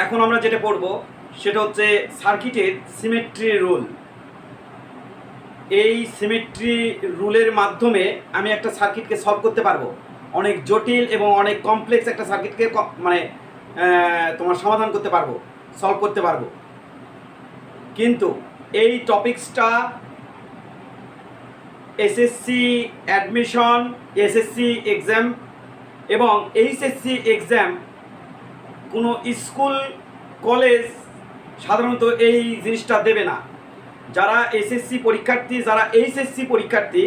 এখন আমরা যেটা পড়ব সেটা হচ্ছে সার্কিটের সিমেট্রি রুল। এই সিমেট্রি রুলের মাধ্যমে আমি একটা সার্কিটকে সলভ করতে পারবো। অনেক জটিল এবং অনেক কমপ্লেক্স একটা সার্কিটকে তোমার সমাধান করতে পারবো, সলভ করতে পারবো। কিন্তু এই টপিক্সটা এসএসসি অ্যাডমিশন, এসএসসি এক্সাম এবং এইচএসসি এক্সাম, কোনো স্কুল কলেজ সাধারণত এই জিনিসটা দেবে না। যারা এসএসসি পরীক্ষার্থী, যারা এইচএসসি পরীক্ষার্থী,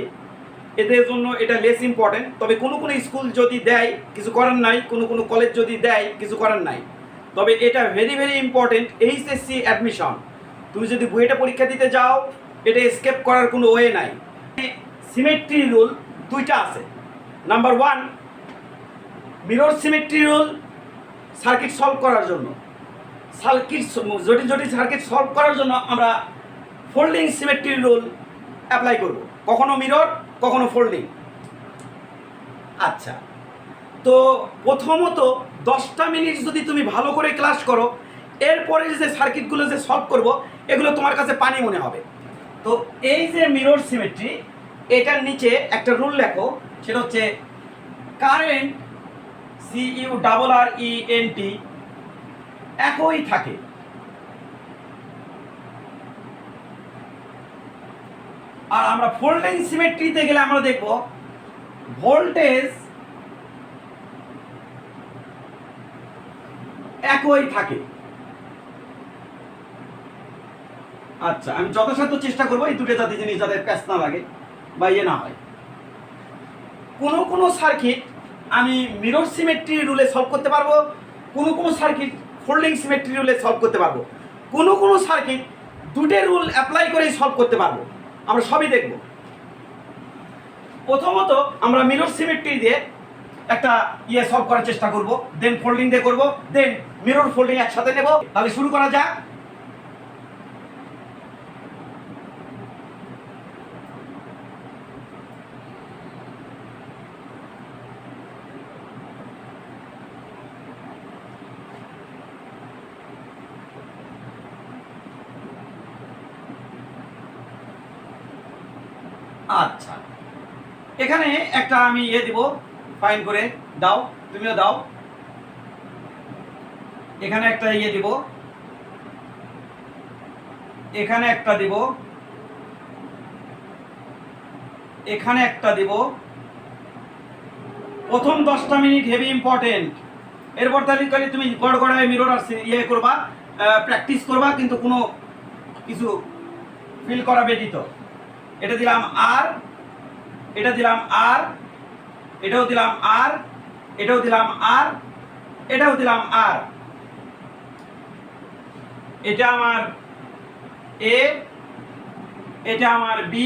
এদের জন্য এটা লেস ইম্পর্টেন্ট। তবে কোনো কোনো স্কুল যদি দেয় কিছু করার নাই, কোনো কোনো কলেজ যদি দেয় কিছু করার নাই। তবে এটা very very important HSC admission. তুমি যদি বুয়েটে পরীক্ষা দিতে যাও, এটা স্কেপ করার কোনো ওয়ে নাই। সিমেট্রি রুল দুইটা আছে। Number 1 mirror symmetry rule circuit solve করার জন্য। সার্কিট জটিল জটিল সার্কিট সলভ করার জন্য আমরা ফোল্ডিং সিমেট্রি রুল অ্যাপ্লাই করব, কখনো মিরর কখনো ফোল্ডিং। আচ্ছা, তো প্রথমত 10টা মিনিট যদি তুমি ভালো করে ক্লাস করো, এরপরে যে সার্কিটগুলো যে সলভ করব এগুলো তোমার কাছে পানি মনে হবে। তো এই যে মিরর সিমেট্রি, এটার নিচে একটা রুল লেখো, সেটা হচ্ছে কারেন্ট CURRENT একই থাকে। আর আমরা ফোল্ডিং সিমেট্রিতে গেলে আমরা দেখব ভোল্টেজ একই থাকে। আচ্ছা, আমি যথাসাধ্য চেষ্টা করবো এই দুটো জাতি জিনিস যাদের প্যাচ না লাগে বা ইয়ে না হয়। কোনো কোনো সার্কিট আমি মিরর সিমেট্রি রুলে সলভ করতে পারবো, কোনো কোনো সার্কিট ফোল্ডিং সিমেট্রি রুলে সলভ করতে পারবো, কোনো কোনো সার্কিট দুটো রুল অ্যাপ্লাই করেই সলভ করতে পারবো। আমরা সবই দেখব। প্রথমত আমরা মিরর সিমেট্রি দিয়ে একটা ইয়ে সলভ করার চেষ্টা করব, দেন ফোল্ডিং দিয়ে করব, দেন মিরর ফোল্ডিং একসাথে নেব। তাহলে শুরু করা যাক। আচ্ছা, এখানে একটা আমি ইয়ে দিব, ফাইন করে দাও, তুমিও দাও। এখানে একটা ইয়ে দিব, এখানে একটা দিব, এখানে একটা দিব। প্রথম 10টা মিনিট হেভি ইম্পর্টেন্ট। এরপর তাহলে তুমি গড়গড়ায় মিরর আর ইয়ে করবা, প্র্যাকটিস করবা, কিন্তু কোনো কিছু ফিল করা ব্যতীত। এটা দিলাম আর, এটা দিলাম আর, এটাও দিলাম আর, এটাও দিলাম আর, এটাও দিলাম আর। এটা আমার এ, এটা আমার বি।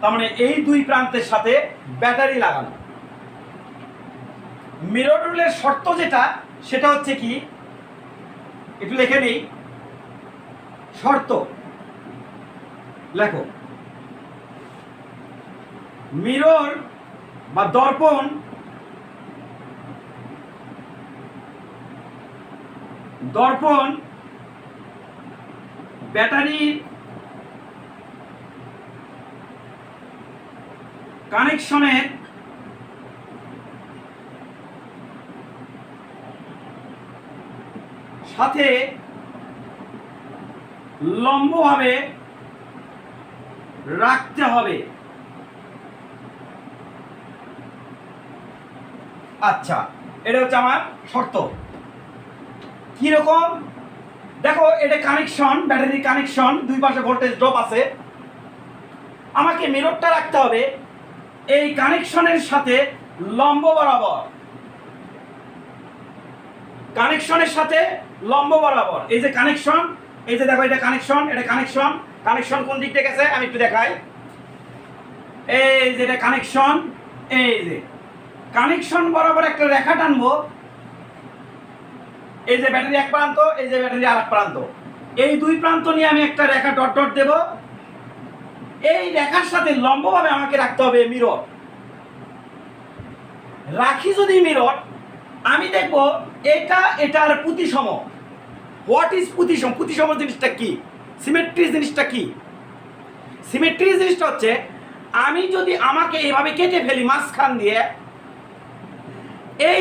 তার মানে এই দুই প্রান্তের সাথে ব্যাটারি লাগানো। মিরর রুলের শর্ত যেটা, সেটা হচ্ছে কি, একটু লিখে নেই। শর্ত লেখো, মিরর বা দর্পণ ব্যাটারির কানেকশনের সাথে লম্বভাবে রাখতে হবে। আচ্ছা, এটা হচ্ছে আমার শর্ত। কিরকম দেখো, এটা কানেকশন, ব্যাটারি কানেকশন, দুই পাশে ভোল্টেজ ড্রপ আছে। আমাকে মিররটা রাখতে হবে এই কানেকশনের সাথে লম্ব বরাবর, কানেকশনের সাথে লম্ব বরাবর। এই যে কানেকশন, এই যে দেখো এটা কানেকশন, এটা কানেকশন। কানেকশন কোন দিক থেকে গেছে আমি একটু দেখাই। এই যে এটা কানেকশন, এই যে কানেকশন বরাবর একটা রেখা টানবো। এই যে ব্যাটারি এক প্রান্ত, এই যে ব্যাটারি আরেক প্রান্ত, এই দুই প্রান্ত নিয়ে আমি একটা রেখা ডট ডট দেব। এই রেখার সাথে লম্বভাবে আমাকে রাখতে হবে মিরর। রাখি যদি মিরর, আমি দেখব এটা এটার প্রতিসম। হোয়াট ইজ প্রতিসম? প্রতিসম জিনিসটা কি? সিমেট্রি জিনিসটা কি? সিমেট্রি জিনিসটা হচ্ছে আমি যদি আমাকে এইভাবে কেটে ফেলি মাঝখান দিয়ে, এই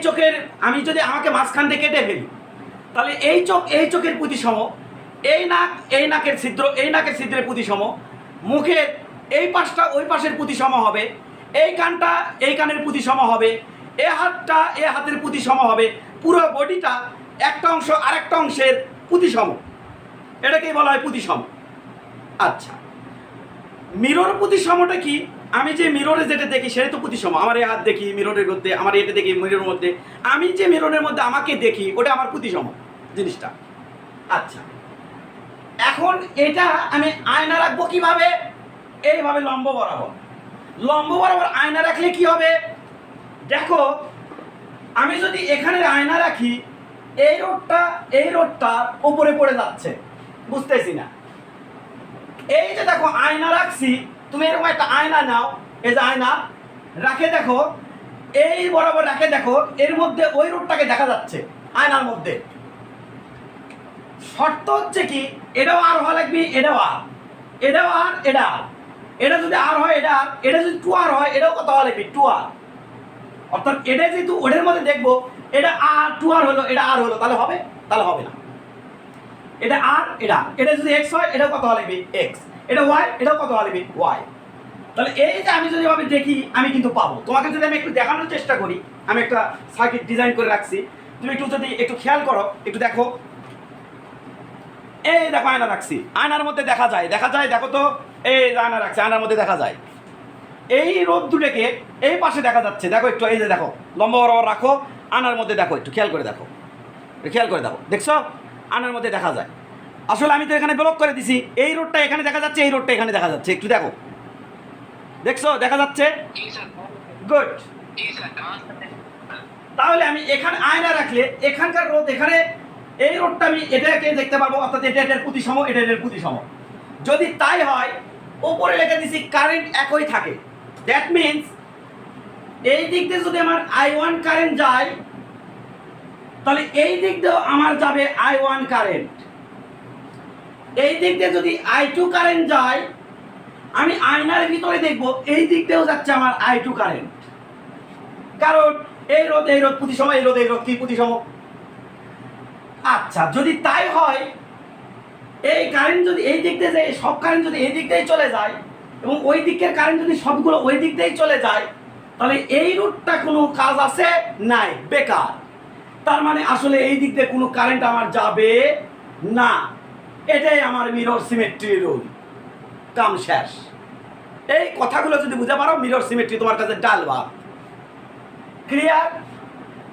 চোখের আমি যদি আমাকে মাঝখান দিয়ে কেটে ফেলি, তাহলে এই চোখের প্রতিসম, এই নাকের ছিদ্রের প্রতিসম, মুখের এই পাশটা ওই পাশের প্রতিসম হবে, এই কানটা এই কানের প্রতিসম হবে, এই হাতের প্রতিসম হবে, পুরো বডিটা একটা অংশ আরেকটা অংশের প্রতিসম। এটাকেই বলা হয় প্রতিসম। আচ্ছা, মিরর প্রতিসমটা কি? আমি যে মিররে যেটা দেখি সেটা তো প্রতিসম। আমার এই হাত দেখি মিররের মধ্যে, আমার এটা দেখি মিররের মধ্যে, আমি যে মিররের মধ্যে আমাকে দেখি ওটা আমার প্রতিসম জিনিসটা। আচ্ছা, এখন এটা আমি আয়না রাখবো কিভাবে? এইভাবে লম্ব বরাবর আয়না রাখলে কি হবে? দেখো, আমি যদি এখানে আয়না রাখি, এই রোডটা উপরে পড়ে যাচ্ছে, বুঝতেছি না। এই যে দেখো আয়না রাখছি, তুমি এরকম একটা আয়না নাও, এই যে আয়না রাখে দেখো, এই বরাবর রাখে দেখো, এর মধ্যে ওই রোডটাকে দেখা যাচ্ছে আয়নার মধ্যে। শর্ত হচ্ছে কি, এটাও আর হওয়া লাগবে, এটাও আর, এটা যদি আর হয় এটা যদি 2R হয়, এটাও কত হওয়া লাগবে 2R। অর্থাৎ এটা যেহেতু ওদের মধ্যে দেখবো, এটা আর 2R হলো, এটা আর হলো, তাহলে হবে? তাহলে হবে না। এটা আর এটা যদি x হয়, এটাও কত হওয়া লাগবে x, এটা y, এটাও কত হওয়া লাগবে y। তাহলে এই যে আমি যদি ভাবে দেখি, আমি কিন্তু পাবো। তোমাকে যদি আমি একটু দেখানোর চেষ্টা করি, আমি একটা সার্কিট ডিজাইন করে রাখছি, তুমি যদি একটু খেয়াল করো, একটু দেখো। এই দেখো আয়না রাখছি, আয়নার মধ্যে দেখা যায় দেখো তো, এই আয়না রাখছি, আয়নার মধ্যে দেখা যায় এই রোদ দুটোকে এই পাশে দেখা যাচ্ছে। দেখো একটু, এই যে দেখো লম্বা বরাবর রাখো, আয়নার মধ্যে দেখো, একটু খেয়াল করে দেখো, দেখছো আয়নার মধ্যে দেখা যায়। আসলে আমি তো এখানে ব্লক করে দিছি, এই রোডটা এখানে দেখা যাচ্ছে, এই রোডটা এখানে দেখা যাচ্ছে, একটু দেখো, দেখছো দেখা যাচ্ছে? গুড। তাহলে আমি এখানে আয়না রাখলে এখানকার রোদ এখানে, এই রোডটা আমি এটাকে দেখতে পারবো, অর্থাৎ এটার প্রতিসম, এটার প্রতিসম। যদি তাই হয়, উপরে লিখে দিছি কারেন্ট একই থাকে। দ্যাট মিনস এই দিক দিয়ে যদি আমার I1 কারেন্ট যায়, তাহলে এই দিক দিয়েও আমার যাবে I1 কারেন্ট। এই দিক দিয়ে যদি I2 কারেন্ট যায়, আমি আয়নার ভিতরে দেখবো এই দিক দিয়েও যাচ্ছে আমার I2 কারেন্ট। কারণ এই রোদ প্রতিসম, এই রোদ কি প্রতিসম। আচ্ছা, যদি তাই হয়, এই কারেন্ট যদি এই দিক দিয়ে যায়, সব কারেন্ট যদি এই দিক দিয়ে চলে যায়, এবং ওই দিকের কারেন্ট যদি সবগুলো ওই দিক দিয়েই চলে যায়, তাহলে এই রুটটা কোনো কাজ আছে নাই, বেকার। তার মানে আসলে এই দিক দিয়ে কোনো কারেন্ট আমার যাবে না। এটাই আমার মিরর সিমেট্রি রুল, কাম শেষ। এই কথাগুলো যদি বুঝতে পারো, মিরর সিমেট্রি তোমার কাছে ডাল ভাত। ক্লিয়ার?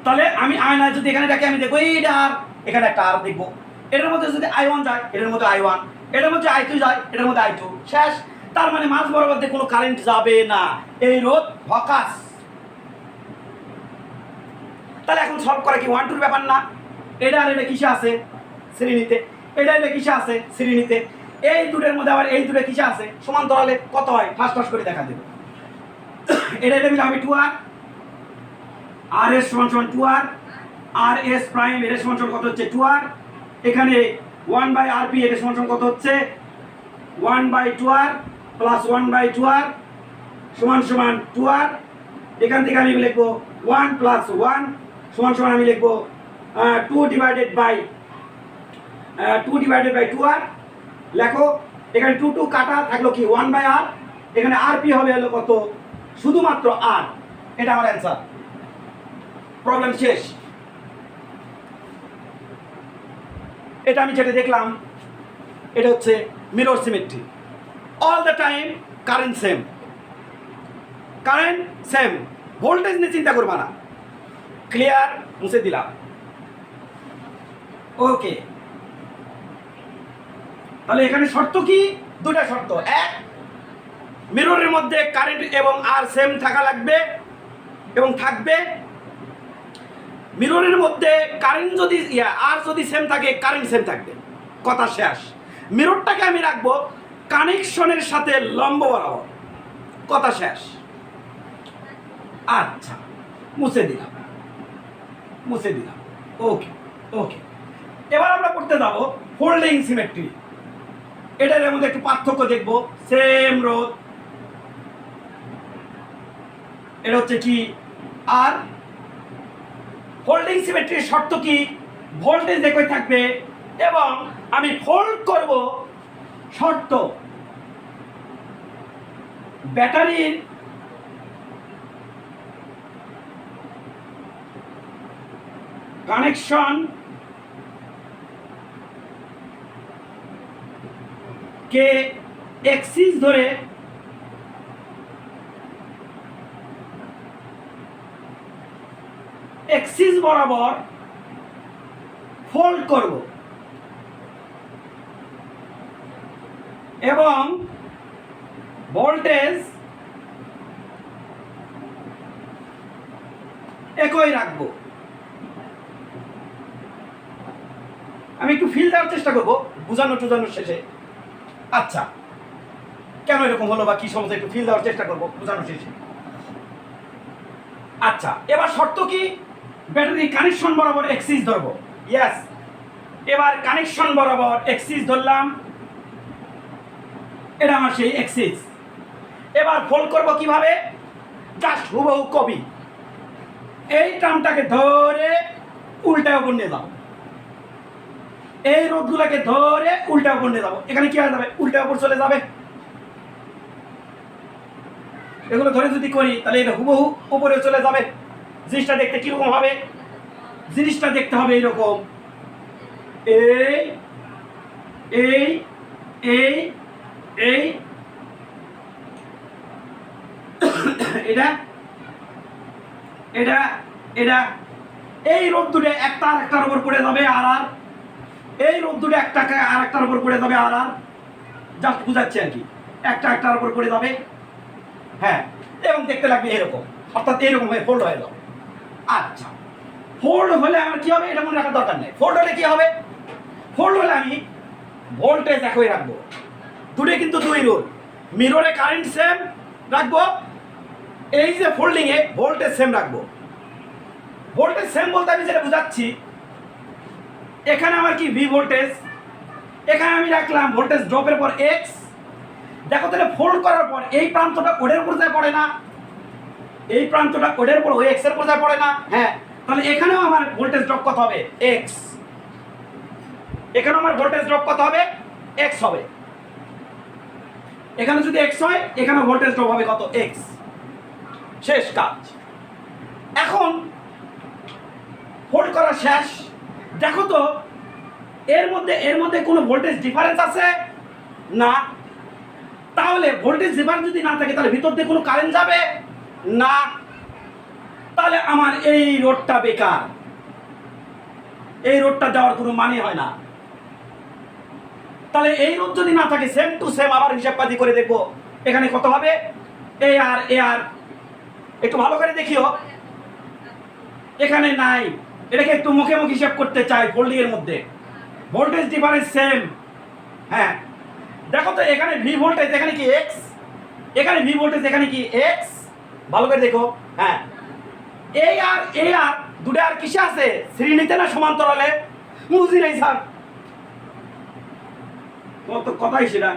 তাহলে আমি আয়নায় যদি এখানে রাখি, আমি দেখবো এইটা আর, এখানে একটা আর দেখবো, এটার মধ্যে যদি I1 যায়, এটার মধ্যে I1, এটার মধ্যে I2 যায়, এটার মধ্যে I2, শেষ। তার মানে মাঝ বরাবর দিয়ে কোনো কারেন্ট যাবে না, এই রোদ ভকাস। তাহলে এখন সলভ করা কি 1-2 ব্যাপার না? এটা আর এটা কিসে আছে? শ্রেণীতে। এটা কিসে আছে? শ্রেণীতে। এই দুটোর মধ্যে আবার এই দুটো কিসে আছে? সমান্তরালে কত হয়? ফাঁস করে দেখা দেবে। এটা মিলে হবে 2R, RS সমান 2R, RS প্রাইম এটা সমান কত হচ্ছে 2R। এখানে 1/RP এটা সমান কত হচ্ছে 1/2R প্লাস 1/2R সমান 2R। এখান থেকে আমি লিখবো 1 + 1 সমান আমি লিখবো 2 ডিভাইডেড বাই 2R। লেখো, এখানে 2 কাটা থাকলো কি 1/R, এখানে RP হবে হলো কত? শুধুমাত্র R। এটা আমার অ্যান্সার। প্রবলেম শেষ। এটা আমি যেটা দেখলাম, এটা হচ্ছে mirror symmetry. All the time current same, voltage নিয়ে চিন্তা করবা না। ক্লিয়ার? মুছে দিলাম। ওকে, তাহলে এখানে শর্ত কি? দুটা শর্ত। এক, মিররের মধ্যে কারেন্ট এবং আর সেম থাকা লাগবে এবং থাকবে। মিররের মধ্যে কারেন্ট যদি আর যদি সেম থাকে, কারেন্ট সেম থাকবে, কথা শেষ। মিররটাকে আমি রাখবো কানেকশনের সাথে লম্ব বরাবর, কথা শেষ। আচ্ছা, মুছে দিলাম। ওকে। এবার আমরা করতে যাব ফোল্ডিং সিমেট্রি। এটার মধ্যে একটু পার্থক্য দেখব। সেম রোধ, এটা হচ্ছে কি, আর ফোল্ডিং সিমেট্রির শর্ত কি, ভোল্টেজ একই থাকবে এবং আমি ফোল্ড করব, শর্ত ব্যাটারির কানেকশন কে এক্সিস ধরে এক্সিস বরাবর ফোল্ড করব এবং ভোল্টেজ একই রাখবো। আমি একটু ফিল দেওয়ার চেষ্টা করবো বোঝানোর শেষে। আচ্ছা, কেন এরকম হলো বা কি সমস্যা, একটু ফিল দেওয়ার চেষ্টা করবো বোঝানোর শেষে। আচ্ছা, এবার শর্ত কি, ব্যাটারি কানেকশন বরাবর এক্সিস ধরবো। ইয়েস, এবার কানেকশন বরাবর এক্সিস ধরলাম, এটা আমার সেই এক্সিস। এবার ফোল্ড করবো কিভাবে, জাস্ট হুবহু কপি, এই টার্মটাকে ধরে উল্টা উপর নিয়ে যাবো, এই রোধগুলোকে ধরে উল্টা উপর নিয়ে যাবো। এখানে কি হয়ে যাবে, উল্টা উপর চলে যাবে। এগুলো ধরে যদি করি তাহলে এটা হুবহু উপরে চলে যাবে। জিনিসটা দেখতে কিরকম হবে, জিনিসটা দেখতে হবে এইরকম, এই এই এই এই এটা এটা এটা এই রোদ দুটো একটা আর একটার উপর পড়ে যাবে, আর আর এই রোদ দুটো একটা আর একটার উপর পড়ে যাবে, আর আর জাস্ট বুঝাচ্ছি আর কি, একটা একটার উপর পড়ে যাবে। হ্যাঁ, এবং দেখতে লাগবে এরকম, অর্থাৎ এইরকম হয়ে ফোল্ড হয়ে যাবে। আচ্ছা, ফোল্ড হলে আমার কি হবে এটা মনে রাখার দরকার নেই। ফোল্ড হলে কি হবে, ফোল্ড হলে আমি ভোল্টেজ একই রাখবো। দুটো কিন্তু দুই রোল, মিররে কারেন্ট সেম রাখবো, এই যে ফোল্ডিং এ ভোল্টেজ সেম রাখবো। ভোল্টেজ সেম বলতে আমি যেটা বুঝাচ্ছি, এখানে আমার কি ভি ভোল্টেজ, এখানে আমি রাখলাম ভোল্টেজ ড্রপের পর এক্স। দেখো তাহলে ফোল্ড করার পর এই প্রান্তটা ওডের উপর যায় পড়ে না, এই প্রান্তটা ওডের উপর ওই এক্স এর উপর যায় পড়ে না। হ্যাঁ, তাহলে এখানেও আমার ভোল্টেজ ড্রপ কত হবে, এক্স। এখানেও আমার ভোল্টেজ ড্রপ কত হবে, এক্স হবে। এখানে যদি এক্স হয়, এখানে ভোল্টেজ ড্রপ হবে কত, এক্স। শেষ কাজ। এখন ফোল্ড করা শেষ। দেখো তো এর মধ্যে কোনো ভোল্টেজ ডিফারেন্স আছে না, তাহলে ভোল্টেজ ডিফারেন্স যদি না থাকে তাহলে ভিতর দিয়ে কোনো কারেন্ট যাবে না, তাহলে আমার এই রোডটা বেকার, এই রোডটা যাওয়ার কোনো মানে হয় না। তাহলে এই রোড যদি না থাকে, সেম টু সেম আবার হিসাবপাতি করে দেখবো এখানে কত হবে, এ আর একটু ভালো করে দেখিও, এখানে নাই, এটাকে একটু মুখে মুখে হিসাব করতে চাই। ফোল্ডিং এর মধ্যে ভোল্টেজ ডিফারেন্স সেম। হ্যাঁ, দেখো তো এখানে ভি ভোল্টেজ, এখানে কি এক্স, এখানে ভি ভোল্টেজ, এখানে কি এক্স, ভালো করে দেখো। হ্যাঁ, এই আর দুটো আর কিসে আছে, শ্রেণীতে না সমান্তরালে, বুঝি নাই স্যার, কত কথাই সেটা।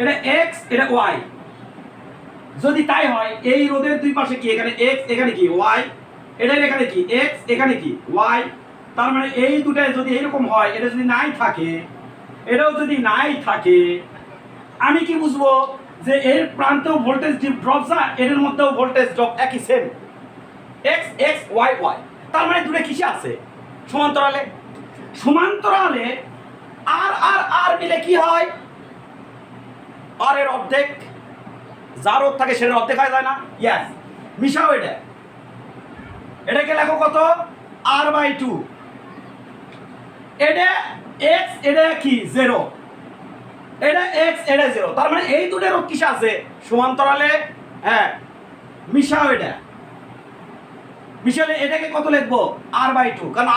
এটা এক্স, এটা ওয়াই। যদি তাই হয়, এই রোধের দুই পাশে কি, এখানে এক্স, এখানে কি ওয়াই, এটার এখানে কি এক্স, এখানে কি ওয়াই। তার মানে এই দুটায় যদি এরকম হয়, এটা যদি নাই থাকে, এটাও যদি নাই থাকে, আমি কি বুঝবো যে এর প্রান্তেও ভোল্টেজ ড্রপ যায়, এর মধ্যেও ভোল্টেজ ড্রপ একই same, X X Y Y. তার মানে দুটো কিসে আছে, সমান্তরালে। সমান্তরালে আর আর আর মিলে কি হয়, আর এর অর্ধেক, যার রোধ থাকে সেটার অর্ধেক হয়ে যায় না। ইয়েস, মিশাও এটা, এটাকে লেখো কত, আর বাই টু। এটা এক্স, এটা কি জিরো, এটা এক্স, এটা জিরো। তার মানে এই দুটো রোধ কিসে আছে, সমান্তরালে। হ্যাঁ, মিশাও এটা, মিশালে এটাকে কত লিখবো, আর বাই টু, কারণ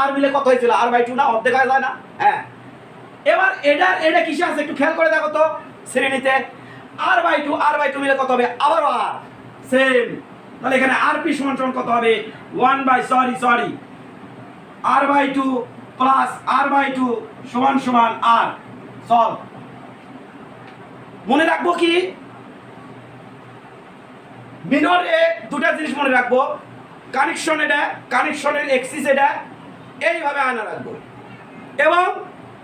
আর মিলে কত হয়েছিল, আর বাই টু না, অর্ধেক হয়ে যায় না। হ্যাঁ, এবার এটা কিসে আছে একটু খেয়াল করে দেখো তো, শ্রেণীতে আর বাই টু মিলে কত হবে, আবারও আর সেম। তাহলে এখানে আরপি সমান সমান কত হবে 1/, r/2 প্লাস r/2 সমান সমান r। সলভ। মনে রাখবো কি মিররে দুটা জিনিস মনে রাখবো, কানেকশন এটা, কানেকশনের এক্সিস এটা, এইভাবে আয়না রাখবো এবং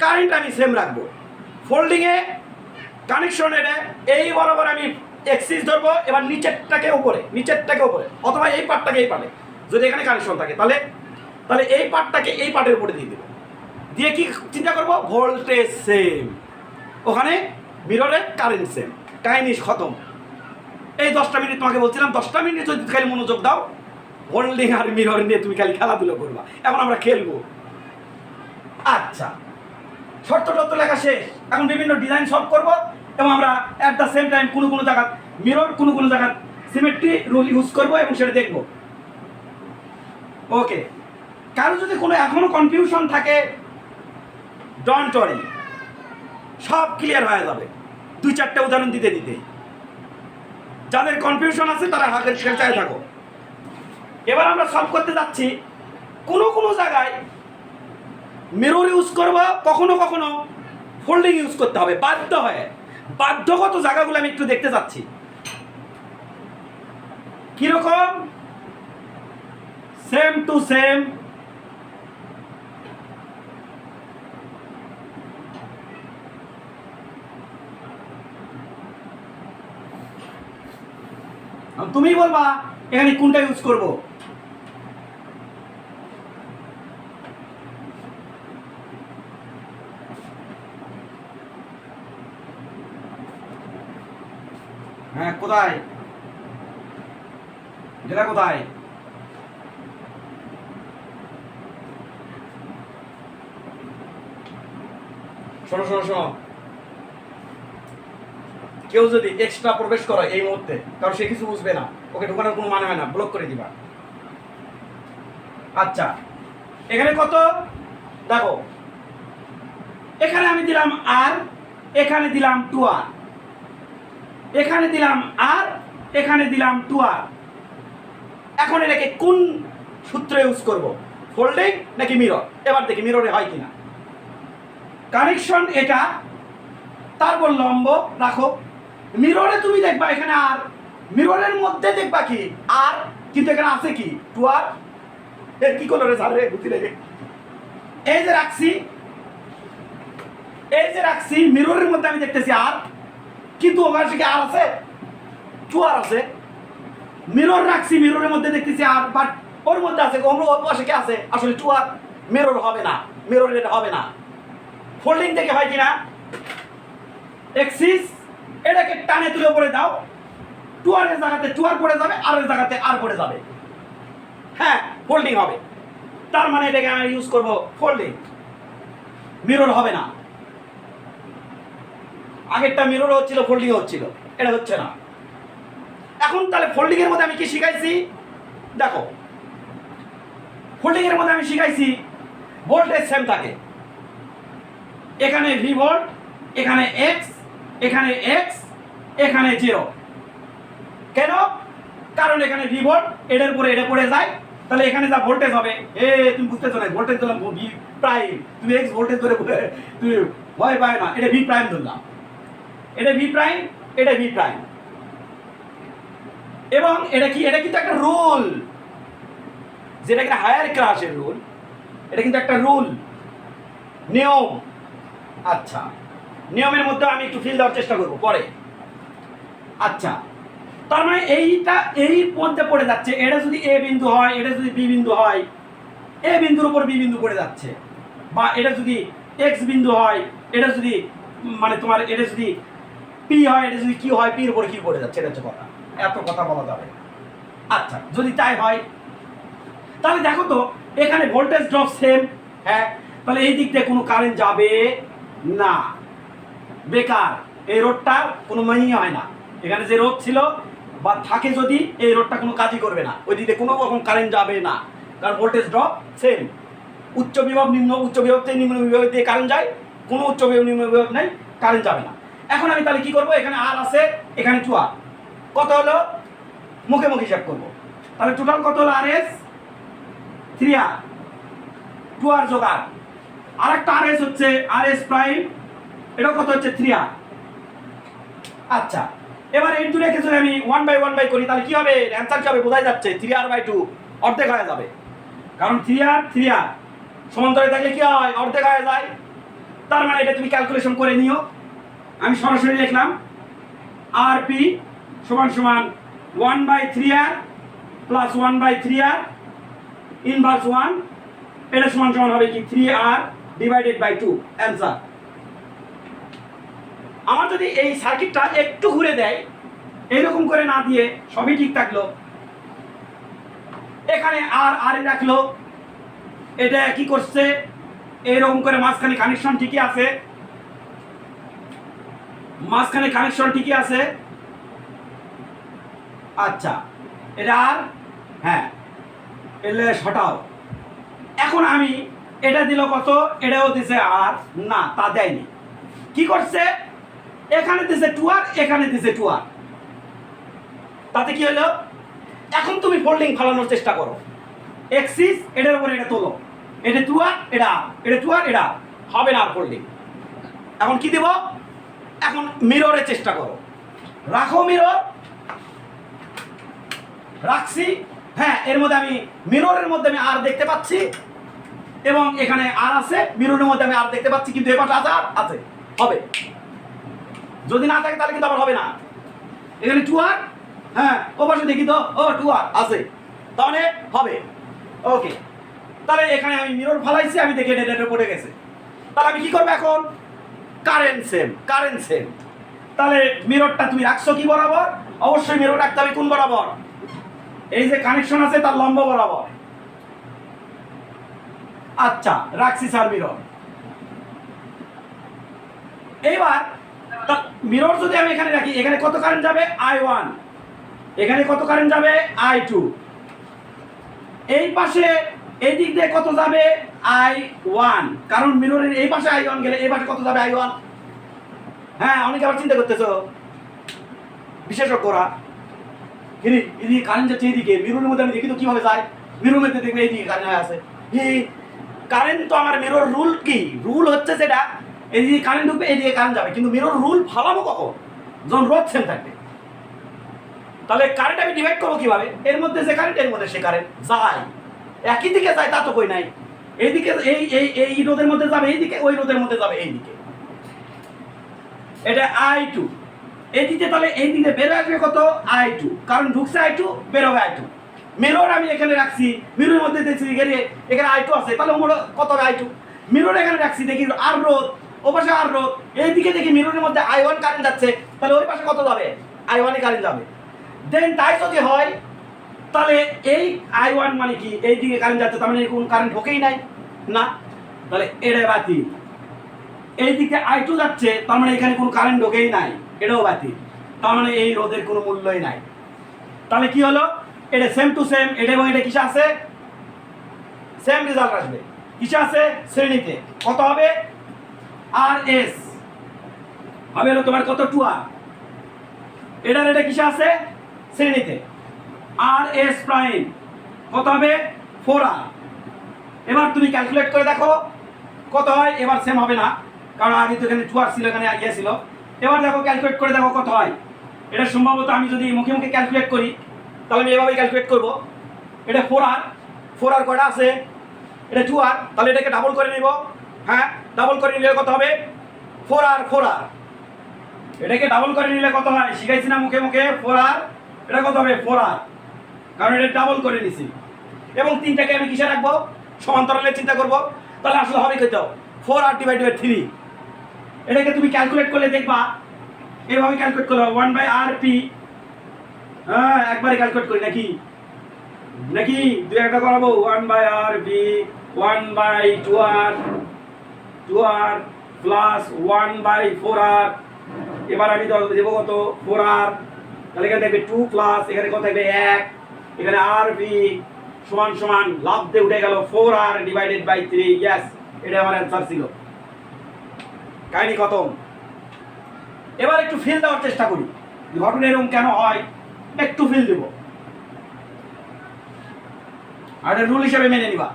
কারেন্ট আমি সেম রাখবো। ফোল্ডিংয়ে কানেকশন এটা এই বরাবর আমি এক্সিস ধরবো, এবার নিচেরটাকে উপরে, নিচেরটাকে উপরে, অথবা এই পার্টটাকে এই পার্টে, যদি এখানে কানেকশন থাকে তাহলে তাহলে এই পার্টটাকে এই পার্টের উপরে দিয়ে দেবো, দিয়ে কি চিন্তা করবো ভোল্টেজ সেম, ওখানে মিররের কারেন্ট সেম, কাহিনী খতম। এই 10টা মিনিট তোমাকে বলছিলাম 10টা মিনিট যদি খালি মনোযোগ দাও হোল্ডিং আর মিরর নিয়ে তুমি খালি খেলাধুলো করবা। এখন আমরা খেলবো। আচ্ছা, শর্ত টর্ত লেখা শেষ, এখন বিভিন্ন ডিজাইন সলভ করবো এবং আমরা অ্যাট দ্য সেম টাইম কোনো কোনো জায়গা মিরর, কোনো কোনো জায়গা সিমেট্রি রুল ইউজ করবো এবং সেটা দেখবো। ওকে, কারো যদি কোনো এখনো কনফিউশন থাকে ডন্ট ওয়ারি, সব ক্লিয়ার হয়ে যাবে 2-4টা উদাহরণ দিতে দিতে। যাদের কনফিউশন আছে তারা হাতের চেষ্টায় থাকো। এবার আমরা সলভ করতে যাচ্ছি। কোনো কোনো জায়গায় মিরর ইউজ করবো, কখনো কখনো ফোল্ডিং ইউজ করতে হবে বাধ্য হয়ে। বাধ্যগত জায়গাগুলো আমি একটু দেখতে যাচ্ছি কিরকম। সেম টু সেম, তুমি বলবা এখানে কোনটা ইউজ করব। হ্যাঁ, কোথায় যেটা, কোথায়? শোনো শোনো শোনো, কেউ যদি এক্সট্রা প্রবেশ করে এই মুহূর্তে, কারণ সে কিছু বুঝবে না, ওকে ঢোকানোর কোনো মানে হয় না, ব্লক করে দিবা। আচ্ছা, এখানে কত দেখো, এখানে আমি দিলাম আর, এখানে দিলাম 2r, এখানে দিলাম আর, এখানে দিলাম 2r। এখন এটাকে কোন সূত্র ইউজ করব, ফোল্ডিং নাকি মিরর? এবার দেখি মিররে হয় কিনা। কানেকশন এটা, তারপর লম্ব রাখো। মিররে তুমি দেখবা এখানে আর, মিররের মধ্যে দেখবা কি আর, কিন্তু এখানে আছে কি 2r। এর কি করলো রে স্যার রে, বুঝি লেগে এই যে রাখছি, এই যে রাখছি মিররের মধ্যে আমি দেখতেছি আর, কিন্তু ওখানে কি আর আছে 2r আছে। মিরর রাখছি, মিররের মধ্যে দেখতেছি আর, বাট ওর মধ্যে আছে ওর পাশে কি আছে আসলে 2r। মিরর হবে না, মিরর এটা হবে না। ফোল্ডিং থেকে হয় কিনা, এক্সিস এটাকে টানে তুলে পড়ে দাও, 2r এর জায়গাতে 2r পড়ে যাবে, আর এর জায়গাতে আর পড়ে যাবে। হ্যাঁ, ফোল্ডিং হবে। তার মানে এটাকে আমি ইউজ করব ফোল্ডিং, মিরর হবে না। আগেরটা মিরর হচ্ছিল, ফোল্ডিং হচ্ছিল, এটা হচ্ছে না। এখন তাহলে ফোল্ডিং এর মধ্যে আমি কি শিখাইছি দেখো, ফোল্ডিং এর মধ্যে আমি শিখাইছি ভোল্টেজ সেম থাকে। এখানে ভি ভোল্ট, এখানে এক্স, এখানে এক্স, এখানে 0। কেন? কারণ এখানে ভি ভোল্ট, এটার উপরে এটা পড়ে যায়, তাহলে এখানে যা ভোল্টেজ হবে, তুমি বুঝতেছো না, ভোল্টেজ ধরলাম ভি প্রাইম, তুমি এক্স ভোল্টেজ ধরে তুমি ভয় পায় না, এটা ভি প্রাইম ধরলাম, এটা ভি প্রাইম, এটা ভি প্রাইম। এবং এটা কি, এটা কিন্তু একটা রুল, যেটা কিনা হায়ার ক্লাসের রুল, এটা কিন্তু একটা রুল, নিয়ম। আচ্ছা, নিয়মের মধ্যে আমি একটু ফিল দেওয়ার চেষ্টা করবো পরে। আচ্ছা, তার মানে এইটা এই মধ্যে পড়ে যাচ্ছে, এটা যদি এ বিন্দু হয়, এটা যদি বি বিন্দু হয়, এ বিন্দুর উপর বি বিন্দু পড়ে যাচ্ছে, বা এটা যদি এক্স বিন্দু হয়, এটা যদি মানে তোমার এটা যদি পি হয়, এটা যদি কিউ হয়, পির উপর কিউ পড়ে যাচ্ছে, এটা হচ্ছে কথা। এত কথা বলা যাবে। আচ্ছা, যদি তাই হয় তাহলে দেখো তো এখানে ভোল্টেজ ড্রপ সেম, হ্যাঁ, তাহলে এই দিক দিয়ে কোনো কারেন্ট যাবে না, বেকার। এই রোডটার কোনো মানেই হয় না, এখানে যে রোড ছিল বা থাকে যদি, এই রোডটা কোনো কাজই করবে না, ওই দিকে কোনো রকম কারেন্ট যাবে না, কারণ ভোল্টেজ ড্রপ সেম। উচ্চ বিভব নিম্ন, উচ্চ বিভব থেকে নিম্ন বিভব দিয়ে কারেন্ট যায়, কোনো উচ্চ বিভব নিম্ন বিভব নেই, কারেন্ট যাবে না। এখন আমি তাহলে কি করবো, এখানে আর আছে, এখানে 2r, কত হলো মুখে মুখে হিসাব করবো। তাহলে টোটাল কত হলো RS 3R 2R জোগাড়, আর একটা RS হচ্ছে RS প্রাইম, এটাও কত হচ্ছে 3R। আচ্ছা, এবার এই দুটোকে যদি আমি 1/1 করি তাহলে কি হবে, অ্যান্সার কি হবে বোঝাই যাচ্ছে, 3R/2 অর্ধেক হয়ে যাবে, কারণ 3R সমান্তরালে থাকলে কি হয়, অর্ধেক হয়ে যায়। তার মানে এটা তুমি ক্যালকুলেশন করে নিও। আমি সরাসরি লিখলাম RP সমান সমান 1/3R প্লাস 1/3R ইনভার্স 1, এটা সমান সমান হবে কি 3R ডিভাইডেড বাই 2, অ্যান্সার। আমার যদি এই সার্কিটটা একটু ঘুরে দেয়, এইরকম করে না দিয়ে সবই ঠিক থাকলো, এখানে আর রাখলো, এটা কি করছে, এইরকম করে মাঝখানে কানেকশন ঠিকই আছে, মাঝখানে কানেকশন ঠিকই আছে। আচ্ছা, এটা আর হ্যাঁ এলে হটাও। এখন আমি এটা দিল কত, এটাও দিছে আর না, তা দেয়নি। কি করছে, এখানে দিছে 2R, এখানে দিছে 2R, তাতে কি হলো, এখন তুমি ফোল্ডিং ফালানোর চেষ্টা করো, এক্সিস এটার উপরে এটা তোলো, এটা 2R, এটা 2R, এটা হবে না আর ফোল্ডিং। এখন কি দেব, এখন মিররের চেষ্টা করো, রাখো মিরর, রাখছি, হ্যাঁ এর মধ্যে আমি মিররের মধ্যে আমি আর দেখতে পাচ্ছি, এবং এখানে আর আছে, মিররের মধ্যে আমি আর দেখতে পাচ্ছি, কিন্তু এবার আছে হবে, যদি না থাকে তাহলে কিন্তু আবার হবে না। এখানে 2R, হ্যাঁ ও পাশে দেখি তো, ও 2R আছে, তাহলে হবে। ওকে, তাহলে এখানে আমি মিরর ফালাইছি, আমি দেখি এটা পড়ে গেছে, তাহলে আমি কি করবো এখন, কারেন্ট সেম। তাহলে মিররটা তুমি রাখছো কি বরাবর, অবশ্যই মিরর রাখতে হবে কোন বরাবর, এই যে কানেকশন আছে তার লম্ব বরাবর। আচ্ছা, রাখছি স্যার মিরর। এইবার মিরর যদি আমি এখানে রাখি, এখানে কত কারেন্ট যাবে, I1, এখানে কত কারেন্ট যাবে, I2, এই পাশে এই দিক দিয়ে কত যাবে, I1, কারণ মিররের এই পাশে I1 গেলে এই পাশে কত যাবে, I1। হ্যাঁ, অনেকে আবার চিন্তা করতেছো, বিশেষজ্ঞরা, এদিকে কারেন্ট যাচ্ছে এইদিকে, মিররের মধ্যে আমি দেখি তো কিভাবে যায়, মিররের মধ্যে দেখবে এইদিকে কারেন্ট আছে, কারেন্ট তো আমার মিরর রুল কি, রুল হচ্ছে যেটা এইদিকে কারেন্ট ঢুকবে, এইদিকে কারেন্ট যাবে, কিন্তু মিরর রুল ফালাবো কখন, যখন রোধ সেম থাকবে। তাহলে কারেন্ট আমি ডিভাইড করবো কিভাবে, এর মধ্যে যে কারেন্ট এর মধ্যে সে কারেন্ট যায়, একই দিকে যায় তা তো কই নাই, এইদিকে এই রোধের মধ্যে যাবে এইদিকে, ওই রোধের মধ্যে যাবে এইদিকে, এটা I2, এইদিকে, তাহলে এইদিকে বের আসবে কত, I2, কারণ ঢুকছে I2, বের হবে I2। মিরর আমি এখানে রাখছি, মিররের মধ্যে দেখছি এখানে I2 আছে, তাহলে কত হবে I2, মিরর এখানে রাখছি, দেখি আর রোধ, ও পাশে আর রোধ, এইদিকে দেখি মিররের মধ্যে I1 কারেন্ট যাচ্ছে, তাহলে ওই পাশে কত যাবে, I1 কারেন্ট যাবে। দেন তাই যদি হয়, তাহলে এই I1 মানে কি, এইদিকে কারেন্ট যাচ্ছে, তার মানে কোন কারেন্ট ঢোকেই নাই না, তাহলে এটা বাতিল। এইদিকে I2 যাচ্ছে, তার মানে এখানে কোনো কারেন্ট ঢোকেই নাই, এটাও বাতিল, তার মানে এই রোধের কোনো মূল্যই নাই। তাহলে কি হলো, এটা সেম টু সেম, এটা এবং এটা কিসে আছে, সেম রেজাল্ট আসবে, কিসে আছে, শ্রেণীতে কত হবে, RS হবে হলো তোমার কত, 2R, এটা কিসে আছে, শ্রেণীতে, RS প্রাইম কত হবে, 4R। এবার তুমি ক্যালকুলেট করে দেখো কত হয়, এবার সেম হবে না, কারণ আগে তো এখানে 2R ছিল, এখানে ইয়ে ছিল। এবার দেখো ক্যালকুলেট করে দেখো কত হয়, এটা সম্ভবত আমি যদি মুখে মুখে ক্যালকুলেট করি, তাহলে আমি এভাবেই ক্যালকুলেট করবো, এটা 4R কয়টা আছে, এটা 2R, তাহলে এটাকে ডাবল করে নিব, হ্যাঁ ডাবল করে নিলে কত হবে, 4R, এটাকে ডাবল করে নিলে কত হয়, শিখাইছি না মুখে মুখে, 4R, এটা কত হবে, 4R, কারণ এটা ডাবল করে নিছি। এবং তিনটাকে আমি কিসে রাখবো, সমান্তরালে চিন্তা করবো, তাহলে আসলে হবে কত, 4R ডিভাইডেড বাই 3। এটাকে তুমি ক্যালকুলেট করলে দেখবা, এভাবে ক্যালকুলেট করো, 1/RP, হ্যাঁ একবারে ক্যালকুলেট করি নাকি দুই একটা করাবো, 1/RP 1/2R প্লাস 1/4R, এবার আমি দেবো কত, 4R, তাহলে এখানে দেখবে 2 প্লাস এখানে কত থাকবে 1, এখানে RP সমান সমান লাভ দিয়ে উঠে গেল 4R ডিভাইডেড বাই 3। ইয়েস, এটা আমার অ্যান্সার ছিল। কাহিনী খতম। এবার একটু ফিল দেওয়ার চেষ্টা করি, ঘটনা এরকম কেন হয়, একটু ফিল দেব। আর এটা রুল হিসেবে মেনে নিবা।